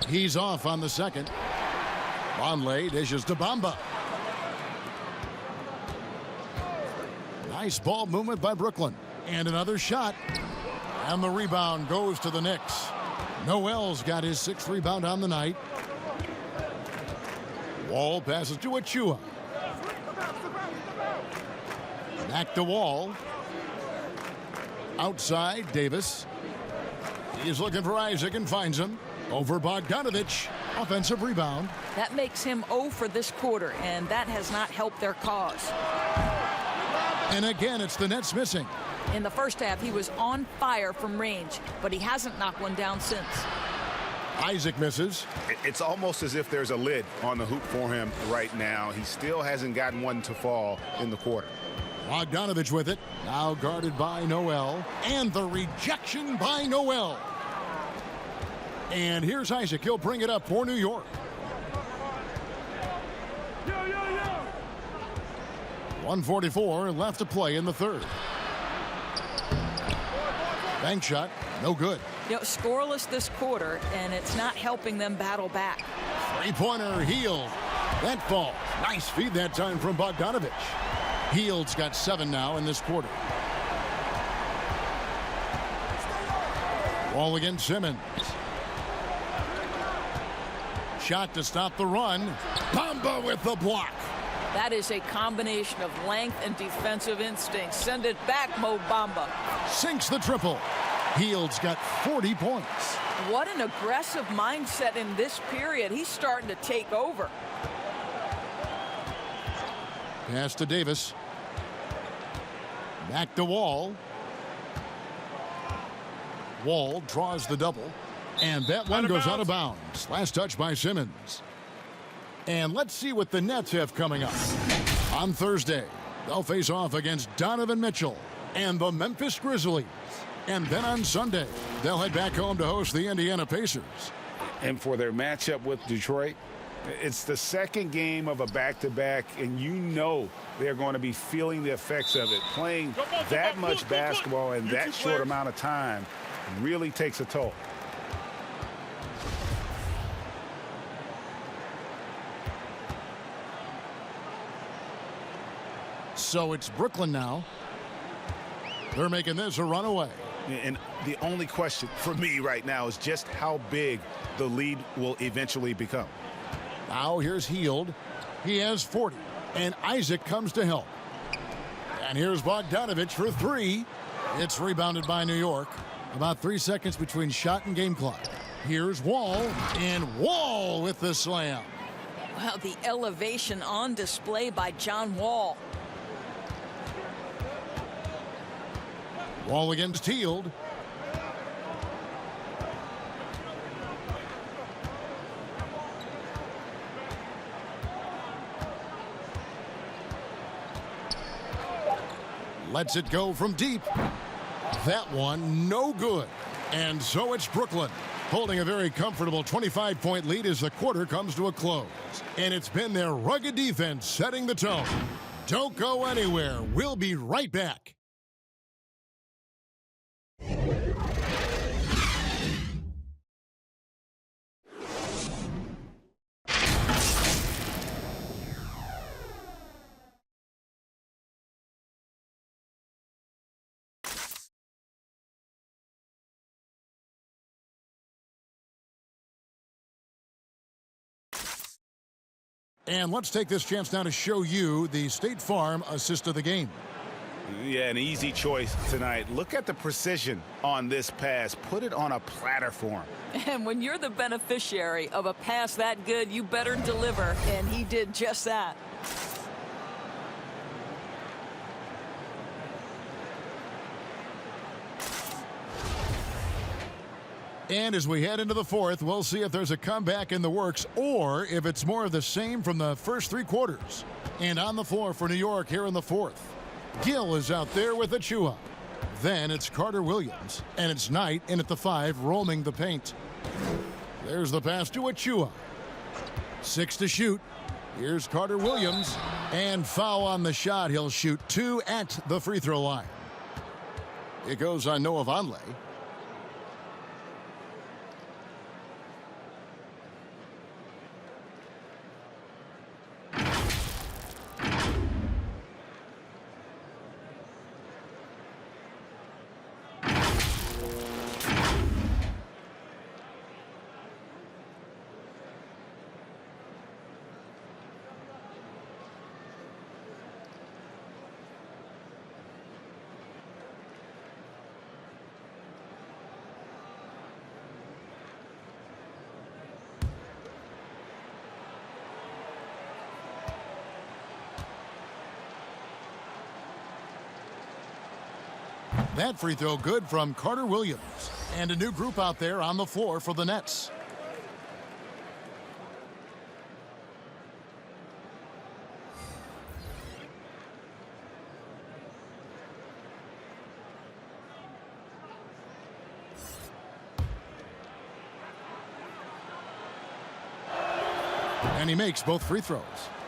He's off on the second. Vonleh dishes to Bamba. Nice ball movement by Brooklyn. And another shot. And the rebound goes to the Knicks. Noel's got his 6th rebound on the night. Wall passes to Achua. Back to Wall. Outside, Davis. He's looking for Isaac and finds him. Over Bogdanovich. Offensive rebound. That makes him 0 for this quarter, and that has not helped their cause. And again, it's the Nets missing. In the first half, he was on fire from range, but he hasn't knocked one down since. Isaac misses. It's almost as if there's a lid on the hoop for him right now. He still hasn't gotten one to fall in the quarter. Bogdanovich with it. Now guarded by Noel. And the rejection by Noel. And here's Isaac. He'll bring it up for New York. 1:44 left to play in the third. Bank shot, no good. You know, scoreless this quarter, and it's not helping them battle back. Three-pointer, Hield. That falls. Nice feed that time from Bogdanovich. Hield's got 7 now in this quarter. Ball against Simmons. Shot to stop the run. Bamba with the block. That is a combination of length and defensive instinct. Send it back, Mo Bamba. Sinks the triple. Hield's got 40 points. What an aggressive mindset in this period. He's starting to take over. Pass to Davis. Back to Wall. Wall draws the double. And that one goes out of bounds. Last touch by Simmons. And let's see what the Nets have coming up. On Thursday, they'll face off against Donovan Mitchell and the Memphis Grizzlies. And then on Sunday, they'll head back home to host the Indiana Pacers. And for their matchup with Detroit, it's the second game of a back-to-back, and you know they're going to be feeling the effects of it. Playing that much basketball in that short amount of time really takes a toll. So it's Brooklyn now. They're making this a runaway. And the only question for me right now is just how big the lead will eventually become. Now here's Hield. He has 40. And Isaac comes to help. And here's Bogdanovich for 3. It's rebounded by New York. About 3 seconds between shot and game clock. Here's Wall. And Wall with the slam. Well, the elevation on display by John Wall. Wall against Hield. Lets it go from deep. That one, no good. And so it's Brooklyn, holding a very comfortable 25-point lead as the quarter comes to a close. And it's been their rugged defense setting the tone. Don't go anywhere. We'll be right back. And let's take this chance now to show you the State Farm assist of the game. Yeah, an easy choice tonight. Look at the precision on this pass. Put it on a platter for him. And when you're the beneficiary of a pass that good, you better deliver. And he did just that. And as we head into the fourth, we'll see if there's a comeback in the works or if it's more of the same from the first 3 quarters. And on the floor for New York here in the fourth, Gill is out there with Achua. Then it's Carter Williams, and it's Knight in at the 5, roaming the paint. There's the pass to Achua. 6 to shoot. Here's Carter Williams. And foul on the shot. He'll shoot 2 at the free throw line. It goes on Noah Vonleh. That free throw good from Carter Williams. And a new group out there on the floor for the Nets. And he makes both free throws.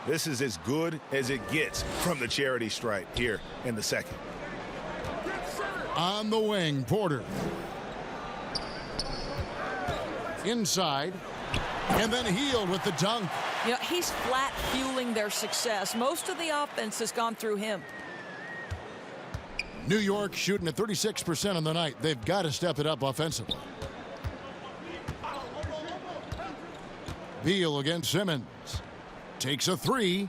This is as good as it gets from the charity stripe here in the second. On the wing, Porter. Inside. And then Hield with the dunk. You know, he's flat fueling their success. Most of the offense has gone through him. New York shooting at 36% on the night. They've got to step it up offensively. Beal against Simmons. Takes a 3.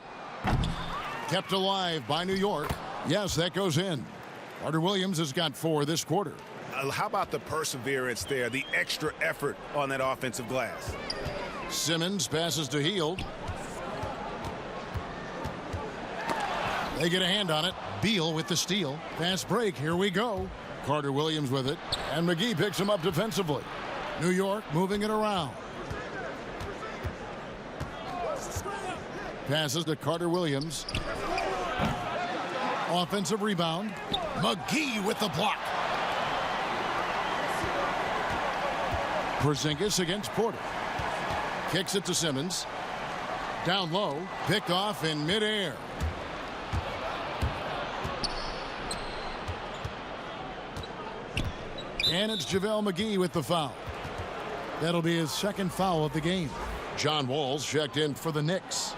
Kept alive by New York. Yes, that goes in. Carter Williams has got 4 this quarter. How about the perseverance there, the extra effort on that offensive glass? Simmons passes to Hield. They get a hand on it. Beal with the steal. Fast break. Here we go. Carter Williams with it. And McGee picks him up defensively. New York moving it around. Passes to Carter Williams. Offensive rebound. McGee with the block. Porzingis against Porter. Kicks it to Simmons. Down low. Picked off in midair. And it's JaVale McGee with the foul. That'll be his second foul of the game. John Wall's checked in for the Knicks.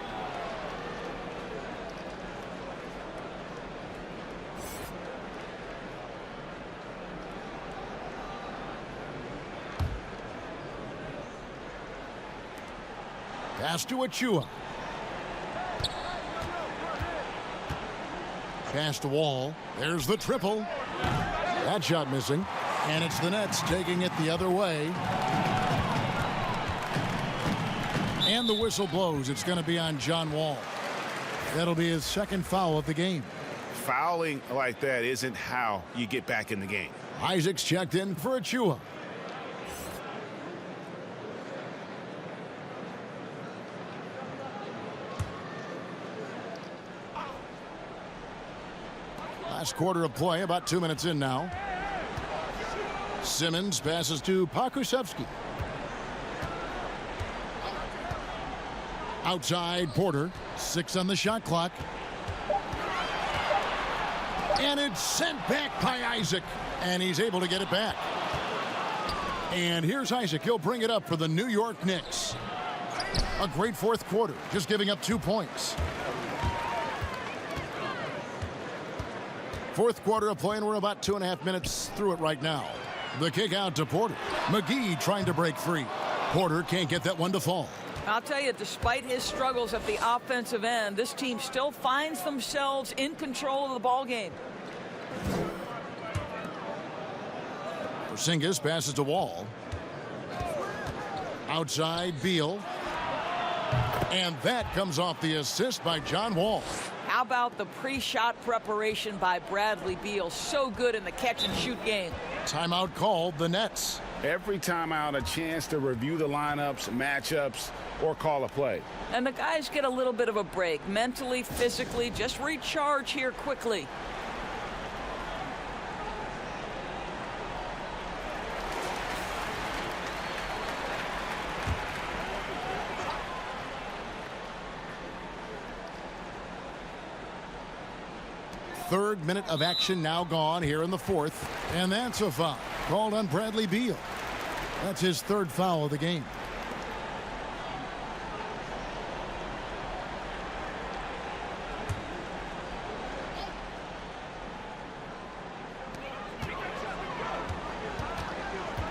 Pass to Achua. Pass to Wall. There's the triple. That shot missing. And it's the Nets taking it the other way. And the whistle blows. It's going to be on John Wall. That'll be his second foul of the game. Fouling like that isn't how you get back in the game. Isaac's checked in for Achua. Last quarter of play, about 2 minutes in now. Simmons passes to Pokusevski. Outside, Porter. 6 on the shot clock. And it's sent back by Isaac. And he's able to get it back. And here's Isaac. He'll bring it up for the New York Knicks. A great fourth quarter, just giving up 2 points. Fourth quarter of play, and we're about 2.5 minutes through it right now. The kick out to Porter. McGee trying to break free. Porter can't get that one to fall. I'll tell you, despite his struggles at the offensive end, this team still finds themselves in control of the ball game. Porzingis passes to Wall. Outside, Beal. And that comes off the assist by John Wall. How about the pre-shot preparation by Bradley Beal? So good in the catch-and-shoot game. Timeout called, the Nets. Every timeout, a chance to review the lineups, matchups, or call a play. And the guys get a little bit of a break. Mentally, physically, just recharge here quickly. Third minute of action now gone here in the fourth. And that's a foul called on Bradley Beal. That's his third foul of the game.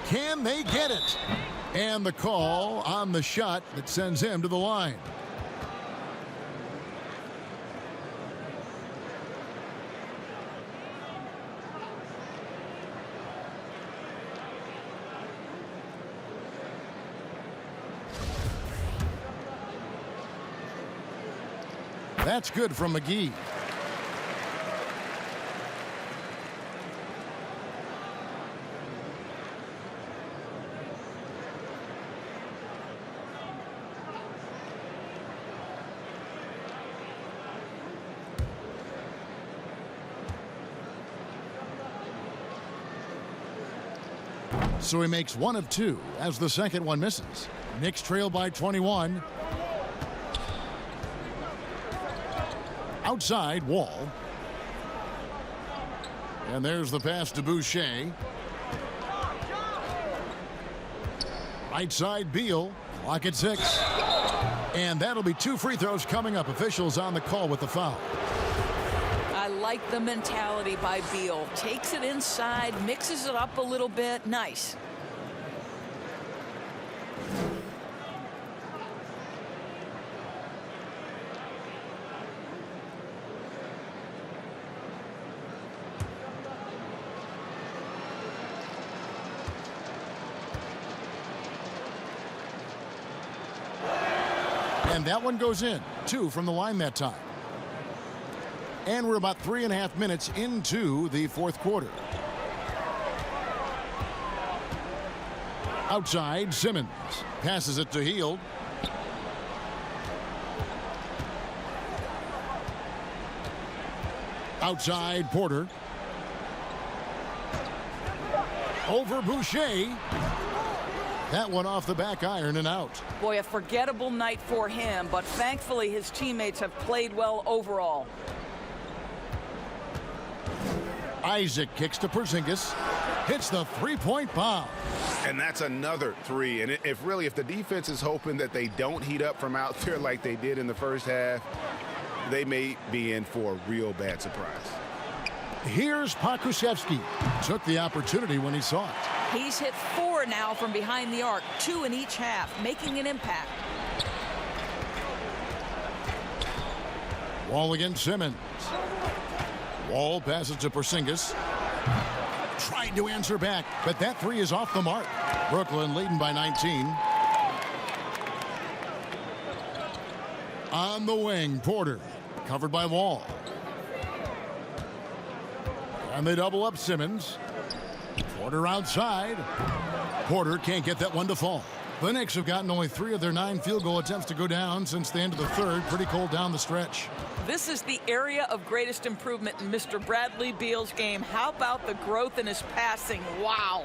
Can they get it? And the call on the shot that sends him to the line. That's good from McGee. So he makes one of two as the second one misses. Knicks trail by 21. Outside, Wall. And there's the pass to Boucher. Right side, Beal. Clock at 6. And that'll be 2 free throws coming up. Officials on the call with the foul. I like the mentality by Beal. Takes it inside, mixes it up a little bit. Nice. And that one goes in. 2 from the line that time. And we're about 3.5 minutes into the fourth quarter. Outside, Simmons passes it to Hield. Outside, Porter. Over Boucher. That one off the back iron and out. Boy, a forgettable night for him, but thankfully his teammates have played well overall. Isaac kicks to Porzingis. Hits the three-point bomb. And that's another 3. And if the defense is hoping that they don't heat up from out there like they did in the first half, they may be in for a real bad surprise. Here's Pokusevski. Took the opportunity when he saw it. He's hit 4 now from behind the arc, 2 in each half, making an impact. Wall against Simmons. Wall passes to Porzingis. Tried to answer back, but that 3 is off the mark. Brooklyn leading by 19. On the wing, Porter. Covered by Wall. And they double up Simmons. Porter outside. Porter can't get that one to fall. The Knicks have gotten only 3 of their 9 field goal attempts to go down since the end of the third. Pretty cold down the stretch. This is the area of greatest improvement in Mr. Bradley Beal's game. How about the growth in his passing? Wow.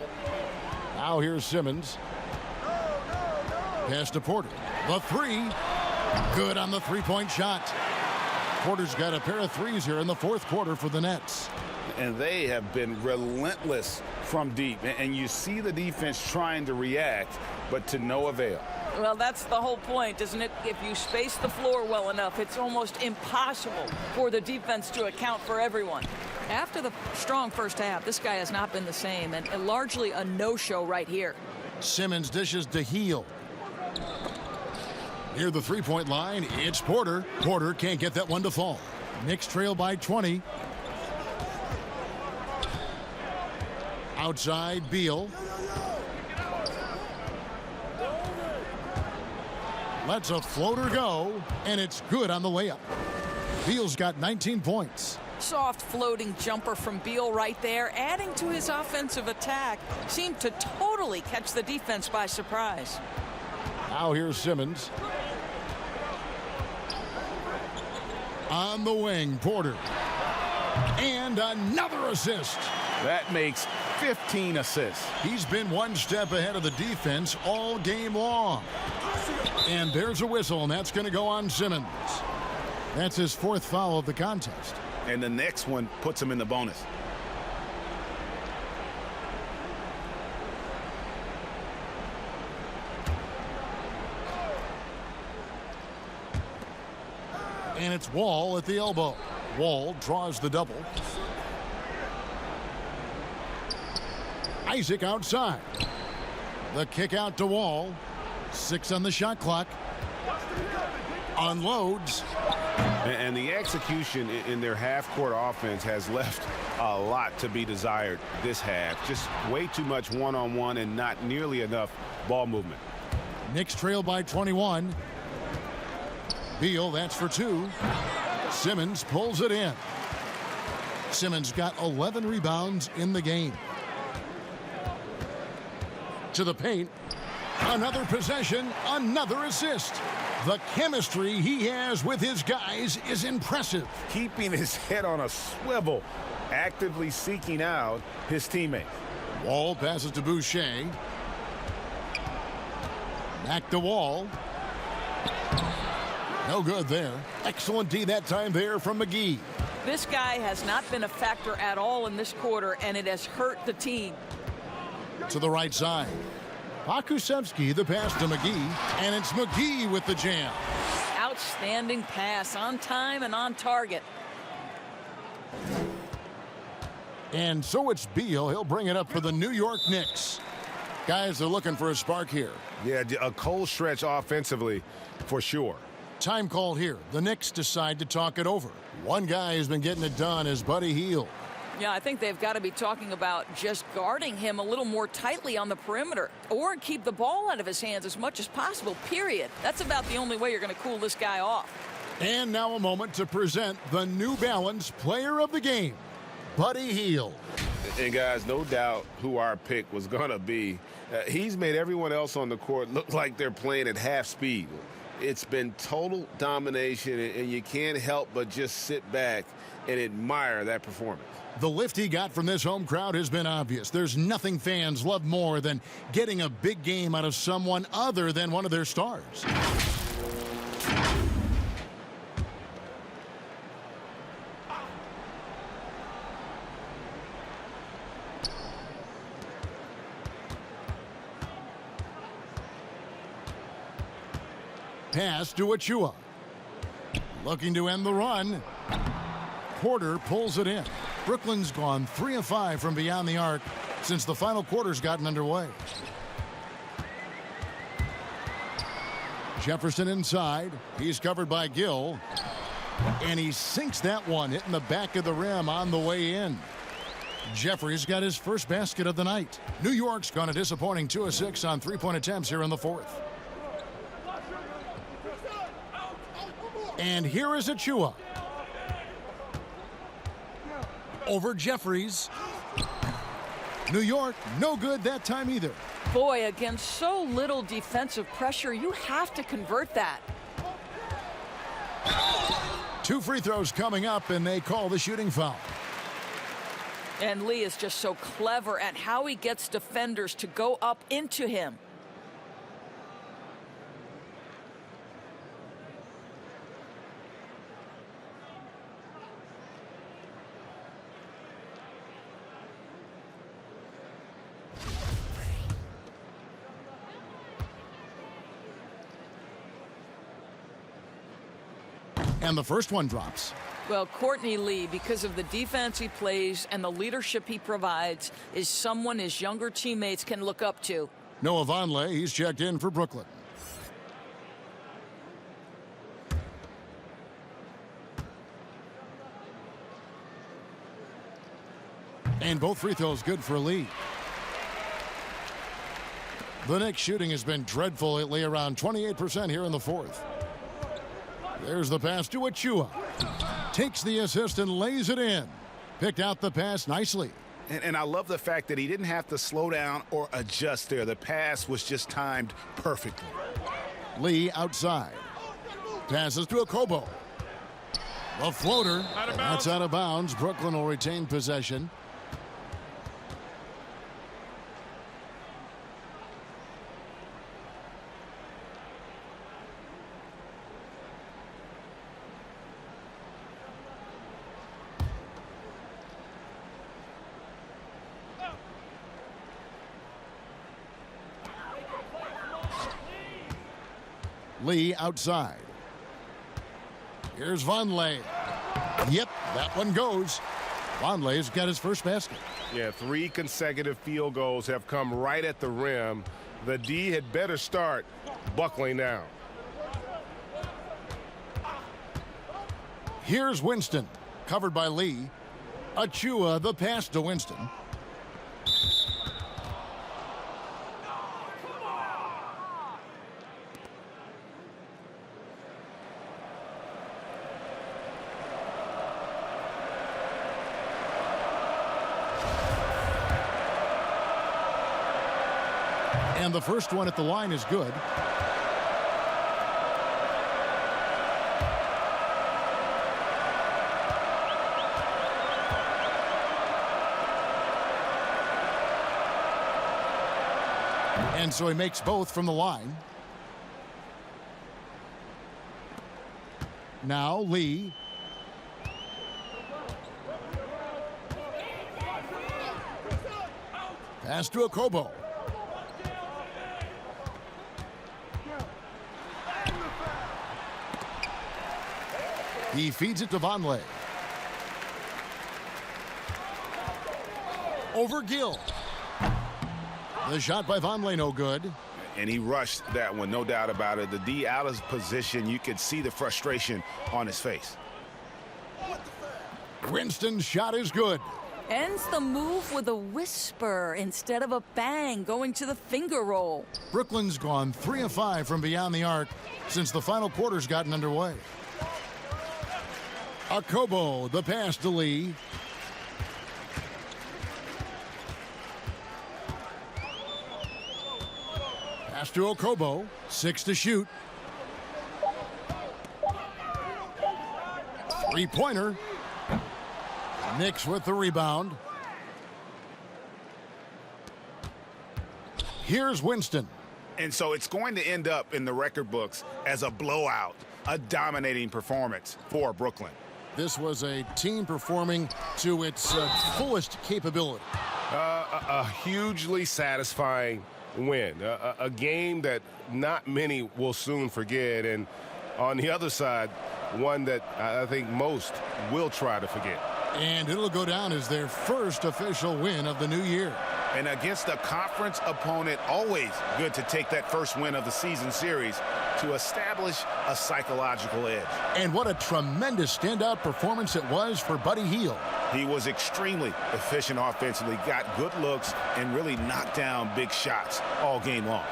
Now here's Simmons. Pass to Porter. The 3. Good on the three-point shot. Porter's got a pair of 3s here in the fourth quarter for the Nets. And they have been relentless from deep. And you see the defense trying to react, but to no avail. Well, that's the whole point, isn't it? If you space the floor well enough, it's almost impossible for the defense to account for everyone. After the strong first half, this guy has not been the same, and largely a no-show right here. Simmons dishes to Hield. Near the three-point line, it's Porter. Porter can't get that one to fall. Knicks trail by 20. Outside, Beal. Lets a floater go, and it's good on the layup. Beal's got 19 points. Soft floating jumper from Beal right there, adding to his offensive attack. Seemed to totally catch the defense by surprise. Now here's Simmons. On the wing, Porter. And another assist. That makes 15 assists. He's been one step ahead of the defense all game long. And there's a whistle, and that's going to go on Simmons. That's his 4th foul of the contest. and the next one puts them in the bonus. And it's Wall at the elbow. Wall draws the double. Isaac outside. The kick out to Wall. 6 on the shot clock. Unloads. And the execution in their half-court offense has left a lot to be desired this half. Just way too much one-on-one and not nearly enough ball movement. Knicks trail by 21. Beal, that's for 2. Simmons pulls it in. Simmons got 11 rebounds in the game. To the paint. Another possession, another assist. The chemistry he has with his guys is impressive. Keeping his head on a swivel, actively seeking out his teammates. Wall passes to Boucher. Back to Wall. No good there. Excellent D that time there from McGee. This guy has not been a factor at all in this quarter, and it has hurt the team. To the right side. Pakusevsky, the pass to McGee, and it's McGee with the jam. Outstanding pass, on time and on target. And so it's Beal. He'll bring it up for the New York Knicks. Guys are looking for a spark here. Yeah, a cold stretch offensively for sure. Time called here. The Knicks decide to talk it over. One guy has been getting it done is Buddy Hield. Yeah, I think they've got to be talking about just guarding him a little more tightly on the perimeter or keep the ball out of his hands as much as possible, period. That's about the only way you're going to cool this guy off. And now a moment to present the New Balance Player of the Game, Buddy Hield. And guys, no doubt who our pick was going to be. He's made everyone else on the court look like they're playing at half speed. It's been total domination, and you can't help but just sit back and admire that performance. The lift he got from this home crowd has been obvious. There's nothing fans love more than getting a big game out of someone other than one of their stars. Pass to Achua. Looking to end the run. Porter pulls it in. Brooklyn's gone 3 of 5 from beyond the arc since the final quarter's gotten underway. Jefferson inside. He's covered by Gill. And he sinks that one, hitting the back of the rim on the way in. Jeffries got his first basket of the night. New York's gone a disappointing 2 of 6 on three-point attempts here in the fourth. And here is Achua. Over Jeffries. New York, no good that time either. Boy, against so little defensive pressure, you have to convert that. 2 free throws coming up, and they call the shooting foul. And Lee is just so clever at how he gets defenders to go up into him. And the first one drops. Well, Courtney Lee, because of the defense he plays and the leadership he provides, is someone his younger teammates can look up to. Noah Vonleh, he's checked in for Brooklyn. And both free throws good for Lee. The Knicks shooting has been dreadful lately, around 28% here in the fourth. There's the pass to Achua. Takes the assist and lays it in. Picked out the pass nicely. And I love the fact that he didn't have to slow down or adjust there. The pass was just timed perfectly. Lee outside. Passes to Okobo. The floater. That's out of bounds. Brooklyn will retain possession. Lee outside. Here's Vonleh. Yep, that one goes. Vonleh's got his first basket. Yeah, 3 consecutive field goals have come right at the rim. The D had better start buckling down. Here's Winston, covered by Lee. Achua, the pass to Winston. And the first one at the line is good. And so he makes both from the line. Now Lee. Pass to Okobo. He feeds it to Vonleh. Over Gill. The shot by Vonleh, no good. And he rushed that one, no doubt about it. The D out of position. You could see the frustration on his face. Winston's shot is good. Ends the move with a whisper instead of a bang, going to the finger roll. Brooklyn's gone 3 of 5 from beyond the arc since the final quarter's gotten underway. Okobo, the pass to Lee. Pass to Okobo, 6 to shoot. 3-pointer. Knicks with the rebound. Here's Winston. And so it's going to end up in the record books as a blowout, a dominating performance for Brooklyn. This was a team performing to its fullest capability. A hugely satisfying win, a game that not many will soon forget, and on the other side, one that I think most will try to forget. And it'll go down as their first official win of the new year. And against a conference opponent, always good to take that first win of the season series to establish a psychological edge. And what a tremendous standout performance it was for Buddy Hield. He was extremely efficient offensively, got good looks, and really knocked down big shots all game long.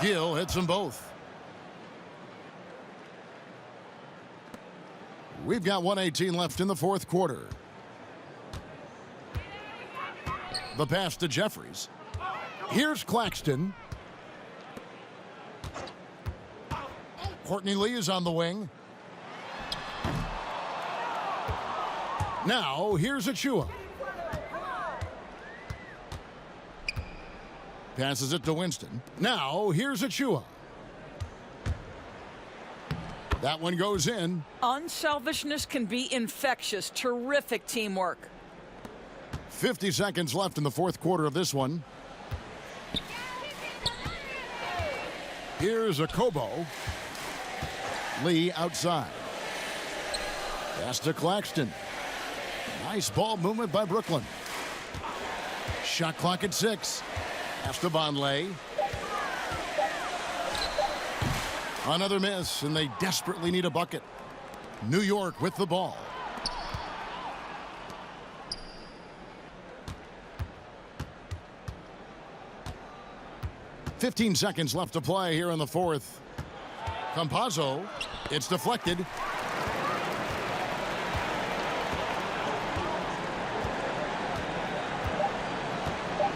Gill hits them both. We've got 1:18 left in the fourth quarter. The pass to Jeffries. Here's Claxton. Courtney Lee is on the wing. Now here's Achua. Passes it to Winston. Now here's Achua. That one goes in. Unselfishness can be infectious. Terrific teamwork. 50 seconds left in the fourth quarter of this one. Here's Okobo. Lee outside. Pass to Claxton. Nice ball movement by Brooklyn. Shot clock at 6. Pass to Vonleh. Another miss, and they desperately need a bucket. New York with the ball. .15 seconds left to play here in the fourth. Campazzo, it's deflected.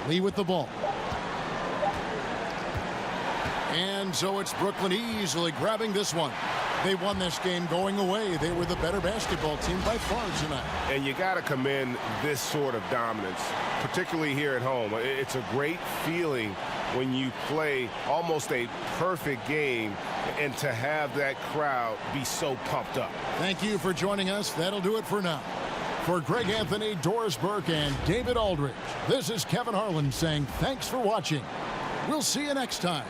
Lee with the ball. And so it's Brooklyn easily grabbing this one. They won this game going away. They were the better basketball team by far tonight. And you got to commend this sort of dominance, particularly here at home. It's a great feeling when you play almost a perfect game and to have that crowd be so pumped up. Thank you for joining us. That'll do it for now. For Greg Anthony, Doris Burke, and David Aldridge, this is Kevin Harlan saying thanks for watching. We'll see you next time.